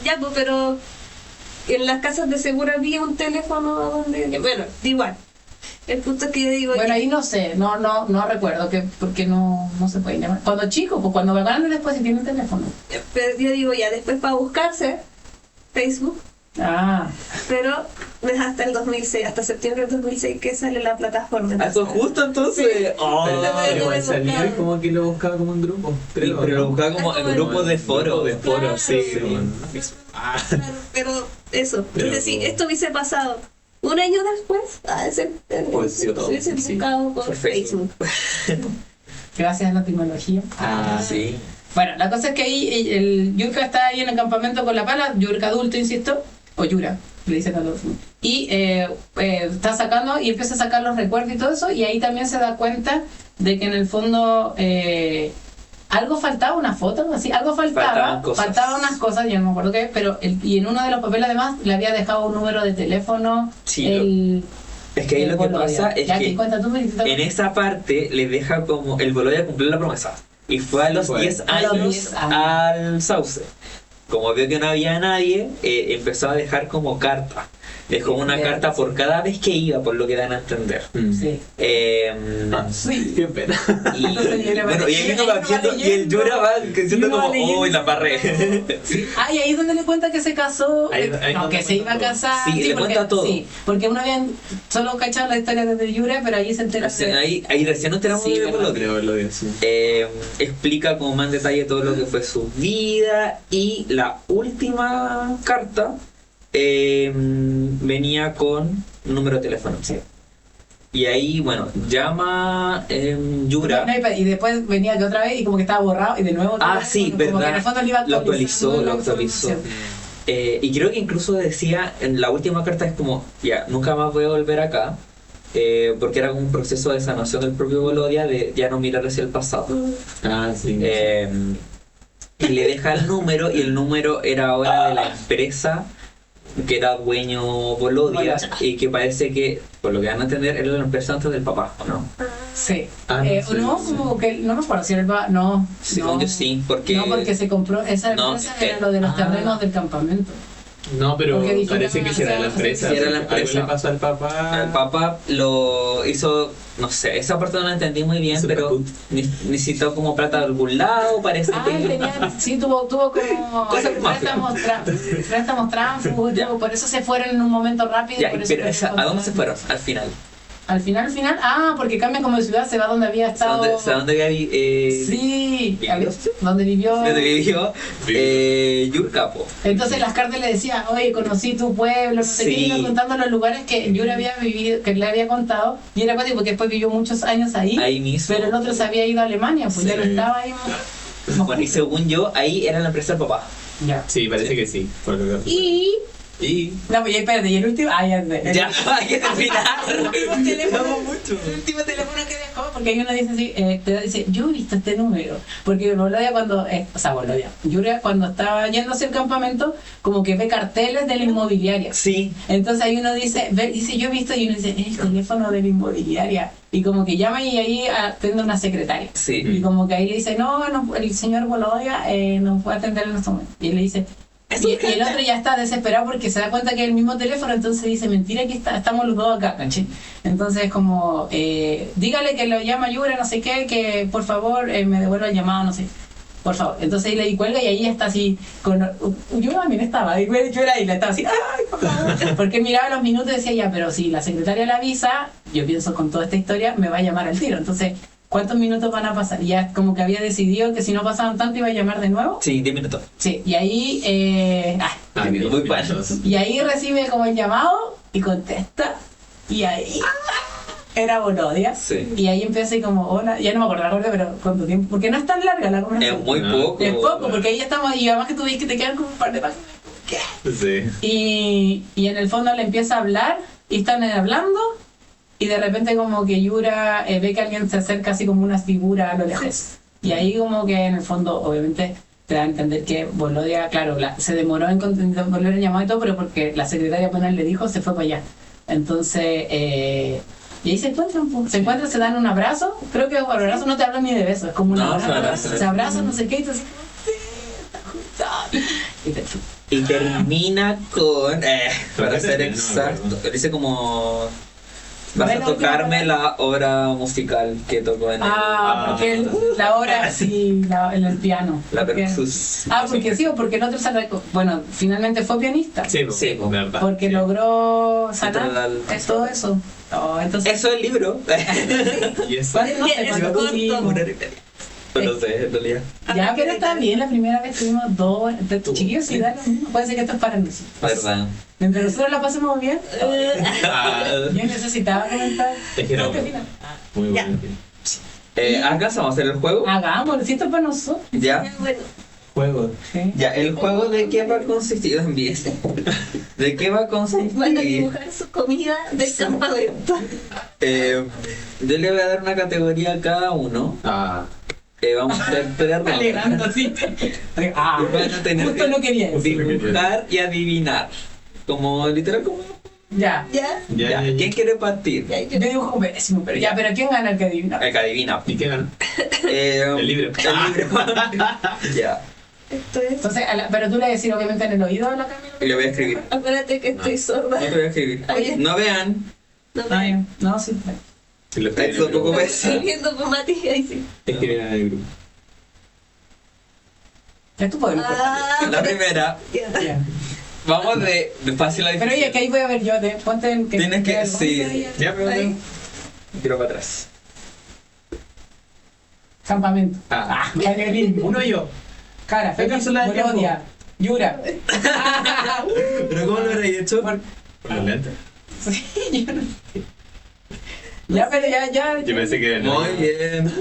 Ya, pues, pero en las casas de seguro había un teléfono donde... Bueno, igual. El punto es que yo digo... Bueno, ahí no sé, no recuerdo porque no se puede llamar. Cuando chico, pues cuando va grande después sí tiene un teléfono. Pero yo digo ya, después para buscarse Facebook... Pero es hasta el 2006, hasta septiembre del 2006 que sale la plataforma. ¿Eso justo entonces? Sí. Pero igual salía y como que lo buscaba como en grupo. Pero lo buscaba como en grupos de foros. Claro. Sí. Claro, pero eso. Entonces, si esto hubiese pasado un año después, se hubiese buscado por Facebook. Gracias a la tecnología. Sí. Bueno, la cosa es que ahí el Yurka está ahí en el campamento con la pala, Yurka adulto, insisto, o Yura, le dicen a los... Y está sacando y empieza a sacar los recuerdos y todo eso, y ahí también se da cuenta de que en el fondo algo faltaba, una foto, así, algo faltaban unas cosas, yo no me acuerdo qué, pero y en uno de los papeles además le había dejado un número de teléfono. Sí, es que ahí lo que pasa es que en esa parte le deja como el Bolodia cumplió la promesa. Y fue a los 10 años al Sauce. Como vio que no había nadie, empezó a dejar como carta. Dejó una carta por cada vez que iba, por lo que dan a entender. Sí. Sí, qué pena. Y ahí uno va viendo, y el Yura va diciendo como, ¡uy, la parré! Y ahí es donde le cuenta que se casó, que se iba a casar. Sí, le cuenta todo. Sí, porque uno había solo cachado la historia desde Yura, pero ahí se entera. Ahí recién nos enteramos de Bolodia. Explica como más en detalle todo lo que fue su vida, y la última carta venía con un número de teléfono. Sí. Y ahí, bueno, llama Yura. Y después venía de otra vez y como que estaba borrado y de nuevo. Sí, como verdad. Que en el fondo lo actualizó. Y creo que incluso decía en la última carta es como, ya, nunca más voy a volver acá. Porque era un proceso de sanación del propio Bolodia de ya no mirar hacia el pasado. Sí. Y le deja el número, y el número era ahora de la empresa que era dueño Bolodia, y que parece que, por lo que van a entender, era la empresa antes del papá, ¿o no? Sí. Como que no me acuerdo si era el papá, no. Según yo sí, porque... No, porque se compró, esa empresa era lo de los terrenos del campamento. No, pero parece que sí era la empresa. Sí, era la empresa. Algo le pasó al papá. Al papá lo hizo, no sé, esa parte no la entendí muy bien, pero necesitó como plata de algún lado, parece que... tuvo como préstamos tránsfugas, por eso se fueron en un momento rápido. Ya, pero ¿a dónde se fueron al final? Al final, porque cambian como de ciudad, se va donde había estado. ¿Dónde había sí, donde vivió Yurka, po. Entonces las cartas le decían, oye, conocí tu pueblo, no sé qué, iba contando los lugares que Yura había vivido, que le había contado, y era cuático porque después vivió muchos años ahí mismo. Pero el otro se había ido a Alemania, pues ya no estaba ahí. Bueno, y según yo, ahí era la empresa del papá. Ya. Sí, parece que sí. No, pues ya espérate, y el último... Ya, hay que terminar. El último teléfono que dejó, porque hay uno dice así, te dice, yo he visto este número, porque Bolodia Yura cuando estaba yendo hacia el campamento, como que ve carteles de la inmobiliaria. Sí. Entonces ahí uno dice, yo he visto, y uno dice, es el teléfono de la inmobiliaria. Y como que llama y ahí atiende una secretaria. Sí. Y como que ahí le dice, no, el señor Bolodia no puede atender en este momento. Y él le dice... Y el otro ya está desesperado porque se da cuenta que es el mismo teléfono, entonces dice, mentira, que estamos los dos acá, ¿cachai? Entonces como, dígale que lo llama Yura, no sé qué, que por favor me devuelva el llamado, no sé. por favor. Entonces ahí le di cuelga y ahí está así, yo también estaba, yo era ahí, la estaba así, ay, por favor. Porque miraba los minutos y decía, ya, pero si la secretaria la avisa, yo pienso con toda esta historia, me va a llamar al tiro. Entonces, ¿cuántos minutos van a pasar? Y ya como que había decidido que si no pasaban tanto iba a llamar de nuevo. Sí, 10 minutos. Sí, y ahí, Muy buenos. y ahí recibe como el llamado y contesta, y ahí era Bolodia. Sí. Y ahí empieza y como, hola, ya no me acuerdo, pero ¿cuánto tiempo? Porque no es tan larga la conversación. Es muy No. poco. Es poco, porque ahí ya estamos, y además que tú ves que te quedan como un par de páginas. ¿Qué? Sí. Y en el fondo le empieza a hablar, y están hablando, y de repente como que Yura ve que alguien se acerca así como una figura a lo lejos. Y ahí como que en el fondo, obviamente, te da a entender que Bolodia, claro, se demoró en volver el llamado y todo, pero porque la secretaria apenas le dijo, se fue para allá. Entonces, y ahí se encuentran, se dan un abrazo. Creo que un abrazo no te hablan ni de beso, es como un No, abrazo. Se abrazan, no sé qué, y tú así, Y termina con, para ser No, exacto, dice como, vas Bueno, a tocarme última la obra musical que tocó en porque la hora sí, en el piano. la Porque- Percus. porque sí, porque el otro bueno, finalmente fue pianista. Sí, Sí, verdad. Porque Sí. logró sanar Controlar. todo eso. Oh, entonces, Eso es el libro. Y eso. ¿cuánto? No sé, Es cuánto corto. tuvimos. No sé, en realidad. Ya, pero está bien, la primera vez tuvimos 2. Chiquillos, sí, da lo mismo. Puede ser que esto es para nosotros. Verdad. Mientras nosotros la pasemos bien, Ah, yo necesitaba comentar. Es que era Este bueno. final. Muy Ya. bueno. ¿Alcanzamos a hacer el juego? Hagámoslo, si esto es para nosotros. Ya. Bueno, Juego. ¿Sí? Ya, ¿el juego de qué va a consistir? También. ¿De qué va a van a consistir? dibujar su comida del campamento. Yo le voy a dar una categoría a cada uno. Ah. Vamos a hacer 3 rondas. Alegando así. Ah, Van a tener justo no quería eso. dibujar y adivinar. Como literal como. Ya. ¿Ya? Ya. ¿Quién quiere partir? Ya, Yo dibujo pésimo, pero ya, pero ¿quién gana el que adivina? El que adivina. ¿Y qué ganó? El libro. El libro. Ya. Esto es. Entonces, pero tú le vas a decir obviamente en el oído a la Camila. Y le voy a escribir. Acuérdate que estoy sorda. No te voy a escribir. Oye. No vean. No Ah, me ya. No, sí. Si lo Esto tampoco escriben estoy viendo con Mati ahí sí. en el grupo. Ya tú podemos cortar. La primera. Ya. Ya. Vamos de fácil a Pero difícil. oye, que ahí voy a ver yo. Ponte en que. Tienes que. Sí. Ya, pero. Ahí. Tiro para atrás. Campamento. Ah. Bailarín. Uno yo. Cara, Hay cápsula de tiempo. Bolodia. Yura. ¿Pero cómo lo habréis hecho? Por- Con los lentes. Sí, yo no- Ya, pero ya. Yo pensé que era. Muy bien.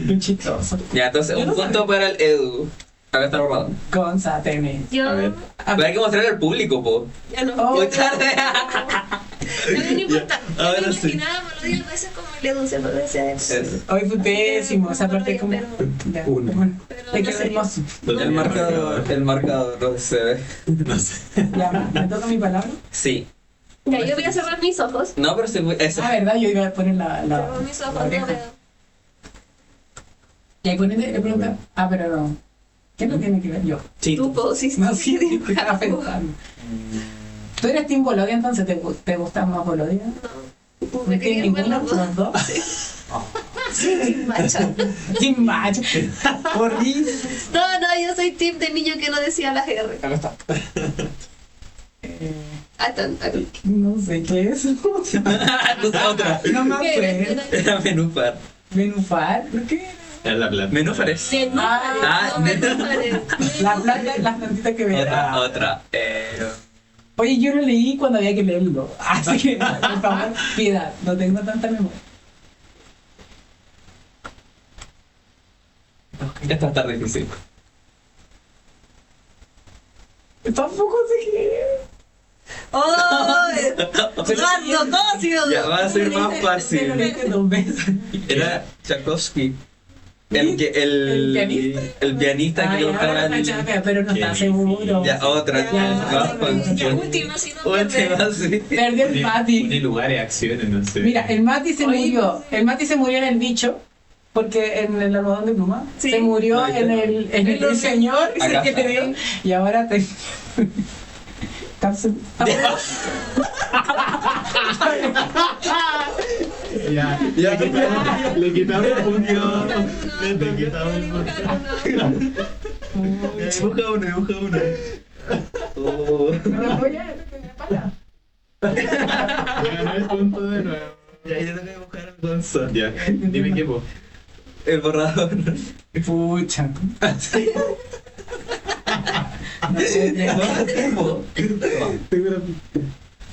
Muy chistoso. Ya, entonces, Yo un no punto sabía. para el Edu. Acá está robado. Gonza, teme. Yo. A ver. Pero hay que mostrarle al público, po. Ya no. Oh. Muy tarde. No importa. Yo Ahora me sí. imaginaba Melodía a veces como le dulce, pero decía eso. Eso. Hoy fue pésimo, esa parte como. Ya, Uno. bueno, Pero hay no que ser sería. hermoso. El marcador, no se ve. No sé. Ya, ¿me toca mi palabra? Sí. Ya, yo voy a cerrar mis ojos. No, pero sí, eso. Ah, verdad, yo iba a poner la Cerrar mis ojos, no oreja. veo. Y ahí ponete, le pregunta, pero no. ¿Quién lo tiene que ver? Yo. Sí. Tú pusiste No, sí, dibujar. estaba pensando. ¿Tú eres Team Bolodia, entonces te gusta más Bolodia? No. ¿No Me tienes quería ver ninguno? los dos. ¿Los dos? Sí, macho. Team Macho. Por mí. No, no, yo soy team de niño que no decía las R. Acá está. No sé qué es. Entonces, otra. No me ¿Qué acuerdo. Era menúfar. Menufar, ¿por qué? Es la plata. Menúfares. Ah, La planta, las plantitas que veo. Otra. Oye, yo lo leí cuando había que leerlo. Así que, por favor, piedad, no tengo tanta memoria. Esta está difícil. Tampoco sé qué. ¡Oh! ¡Eduardo, todo sido! Ya, va a ser más Lo fácil. leíste 2 veces. Era Tchaikovsky. ¿El pianista? El pianista Ah, que ya, lo tocaba ahora el- cachaca, pero no está Qué seguro. Ya, otra. Ya, última, si no Última, pierde. sí. Perdió el Mati. Ni lugares, acciones, no sé. Mira, el Mati se Oye, murió. El Mati se murió en el bicho. Porque en el almohadón de pluma. Sí. Se murió No, en el señor. Acá que te está. dio. Y ahora te. Cápsula. Ya, le quitamos el punto. Le quitamos el punto. Dibuja uno. Oh. Ganó el punto de nuevo. Ya, yo tengo que buscar el Gonzo. Ya, dime qué, po. El borrador. Pucha.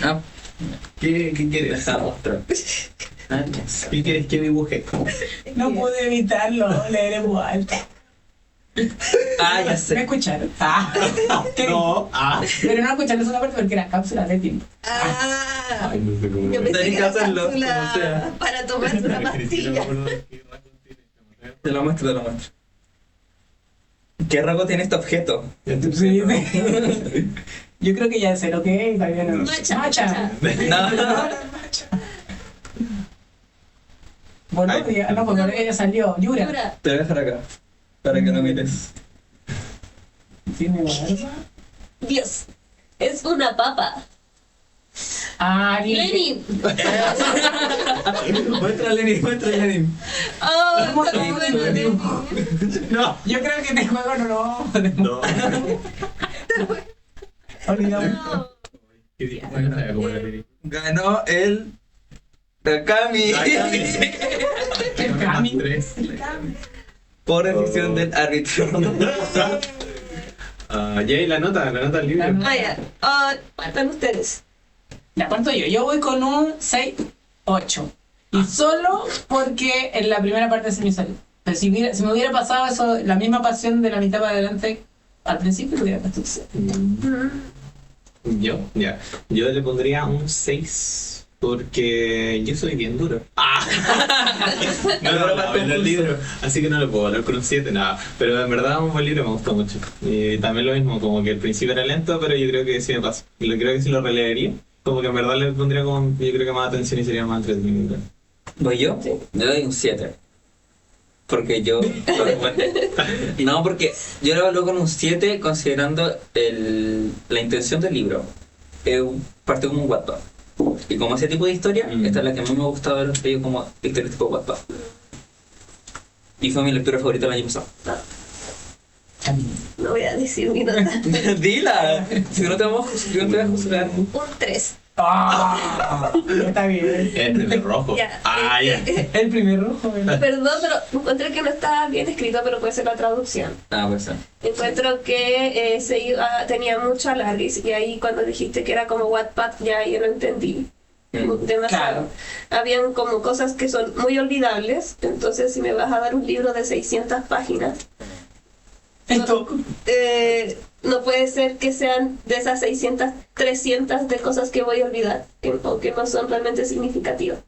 Ah, ¿Qué quieres? deja mostrar. ¿Qué quieres que dibuje? No pude evitarlo, leer en voz alta. Ah, ya ¿Me sé. escucharon? ¿Qué? No. Pero no escucharon esa parte porque era cápsula de tiempo. Ay, no sé cómo. Yo pensé Tenés que que era hacerlo, cápsula como sea. para tomarse una pastilla. Te lo muestro. ¿Qué rasgo tiene este objeto? Sí. Yo creo que ya sé lo que es, todavía no. Macha. No. Bolodia, no, porque ella salió. Yura. Yura. Te voy a dejar acá. Para que lo mires. ¿Tiene barba? Dios, es una papa. Ah, Lenin. Muestra Lenin. Oh, Lenin. No. yo creo que este juego no lo vamos a No. olvidar. no. ¿Qué dijo? Bueno, no sabía cómo era Lili. Ganó el Kami. Kami. 3. Por decisión del árbitro. Ya, y la nota del libro. Ah, ya. Partan ustedes. Ya parto yo. Yo voy con un 6-8. Y solo porque en la primera parte se me salió. Pero si me hubiera pasado eso, la misma pasión de la mitad para adelante, al principio lo hubiera puesto un 7. Yo le pondría un 6 porque yo soy bien duro. No, en el libro, así que no lo puedo hablar con un 7, nada. Pero en verdad un buen libro, me gustó mucho. Y también lo mismo, como que el principio era lento, pero yo creo que sí me pasa. Y creo que sí lo releería, como que en verdad le pondría como, yo creo que más atención y sería más entretenido. ¿Voy yo? Sí. Le doy un 7. Porque yo... No, porque yo lo evalúo con un 7 considerando la intención del libro. Parte como un Wattpad. Y como ese tipo de historia, esta es la que más me ha gustado de los leídos como historias tipo Wattpad. Y fue mi lectura favorita el año pasado. No voy a decir mi nota. Dila, si no te vamos a juzgar. Un 3. Está bien. El primer rojo. Ya. El primer rojo, ¿verdad? Perdón, pero encontré que no está bien escrito, pero puede ser la traducción. Ah, pues sí. Encuentro que tenía mucho alarguis y ahí cuando dijiste que era como Wattpad ya yo lo entendí demasiado. Claro. Habían como cosas que son muy olvidables, entonces si me vas a dar un libro de 600 páginas, Esto. no puede ser que sean de esas 600, 300 de cosas que voy a olvidar, o que no son realmente significativas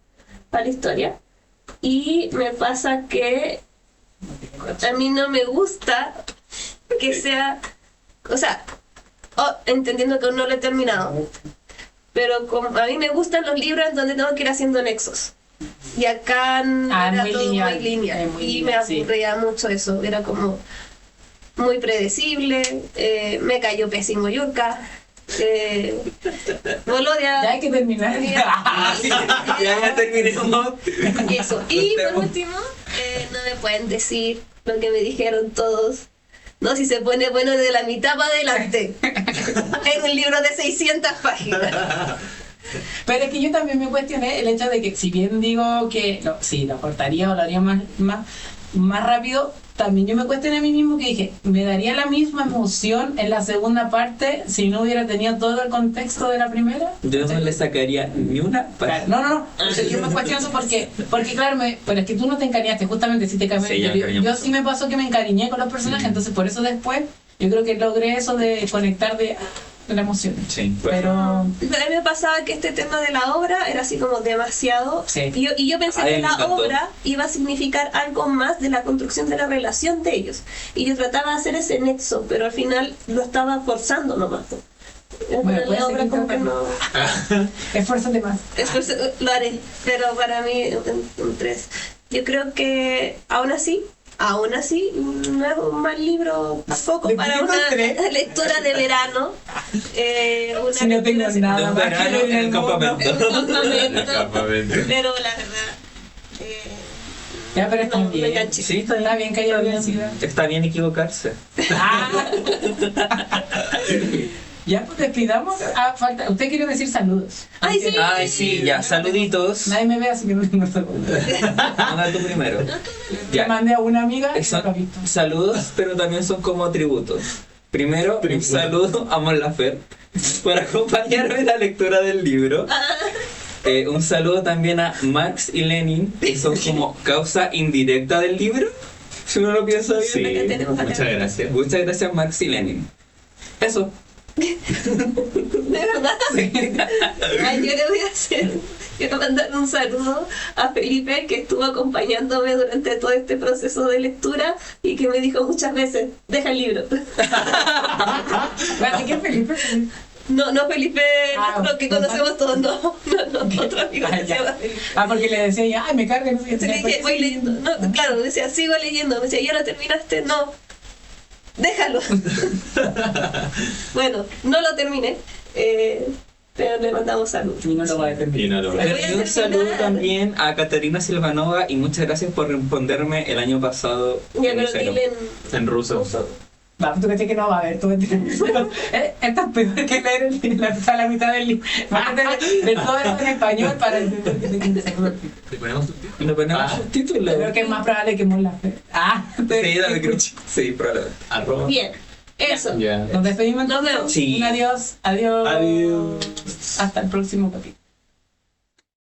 para la historia. Y me pasa que a mí no me gusta que sea, o sea, entendiendo que aún no lo he terminado, pero a mí me gustan los libros donde tengo que ir haciendo nexos. Y acá era muy todo lineal. muy lineal. Muy Y lineal, me aburría mucho eso. Era como muy predecible. Me cayó pésimo Yurka. Bolodia. Ya hay que terminar. Ya terminemos. Eso. Y por último, no me pueden decir lo que me dijeron todos. No, si se pone bueno de la mitad para adelante. En un libro de 600 páginas. Pero es que yo también me cuestioné el hecho de que, si bien digo que sí, lo cortaría o lo haría más rápido, también yo me cuestioné a mí mismo que dije, me daría la misma emoción en la segunda parte si no hubiera tenido todo el contexto de la primera. Yo no le sacaría ni una para... No. O sea, yo me cuestiono eso porque claro, pero es que tú no te encariñaste, justamente si te Sí, yo sí me pasó que me encariñé con los personajes, entonces por eso después yo creo que logré eso de conectar de la emoción. Sí, pues. Pero A mí me pasaba que este tema de la obra era así como demasiado. Sí. Y yo pensé A mí que me la encantó. obra iba a significar algo más de la construcción de la relación de ellos. Y yo trataba de hacer ese nexo, pero al final lo estaba forzando nomás. Bueno, En puede la ser obra que como que no. esfuérzate más. Lo haré, pero para mí un 3. Yo creo que aún así no es un mal libro tampoco ¿Le para pusieron una 3? lectura de verano. Una Si no tengo lectura nada De más que verano ver en el mundo. campamento. en un campamento. Campamento. Pero la verdad, Ya, pero está no, bien. me enganché. Sí, Está bien que haya diversidad. Está bien equivocarse. Ah. Ya, pues despidamos. Falta. Usted quiere decir saludos. Ay, sí. Ay, sí, ya, saluditos. Nadie me ve, así que no tengo saludos. Anda tú primero. Le Ya. mandé a una amiga y no Son lo ha visto. saludos, pero también son como tributos. Primero, un saludo a Mon Laferte por acompañarme en la lectura del libro. Un saludo también a Marx y Lenin, que son como causa indirecta del libro, si uno lo piensa bien. Sí, Acá tenemos acá. muchas gracias. Muchas gracias, Marx y Lenin. Eso. De verdad. Ay, yo le voy a hacer. Quiero mandar un saludo a Felipe, que estuvo acompañándome durante todo este proceso de lectura y que me dijo muchas veces: deja el libro. Bueno, ¿qué Felipe? No Felipe, Ah, lo que conocemos todos, no, otro amigo que se llama Felipe. Porque le decía ya, ay, me carga, no sé qué. Se le dije, voy leyendo. No, claro, me decía, sigo leyendo. Me decía, ¿ya lo terminaste? No. Déjalo. Bueno, no lo terminé, pero le mandamos saludos. Y no lo va a defender. Y no lo Voy a Y un saludo terminar. también a Caterina Silvanova y muchas gracias por responderme el año pasado. Ya, en pero Instagram. dile En ruso. Va, tú crees que no va a ver, tú esto es peor que leer la mitad del libro. De todo eso en español para entender que tengo que saber. ¿Le ponemos un título? Y no ponemos Ah. subtítulos. Creo que es más probable que Mon Laferte. Sí, dame cruch. Sí, probablemente. Arroba. bien. Eso. Ya. Nos despedimos. Nos vemos. Sí. Un adiós. Adiós. Adiós. Hasta el próximo capítulo.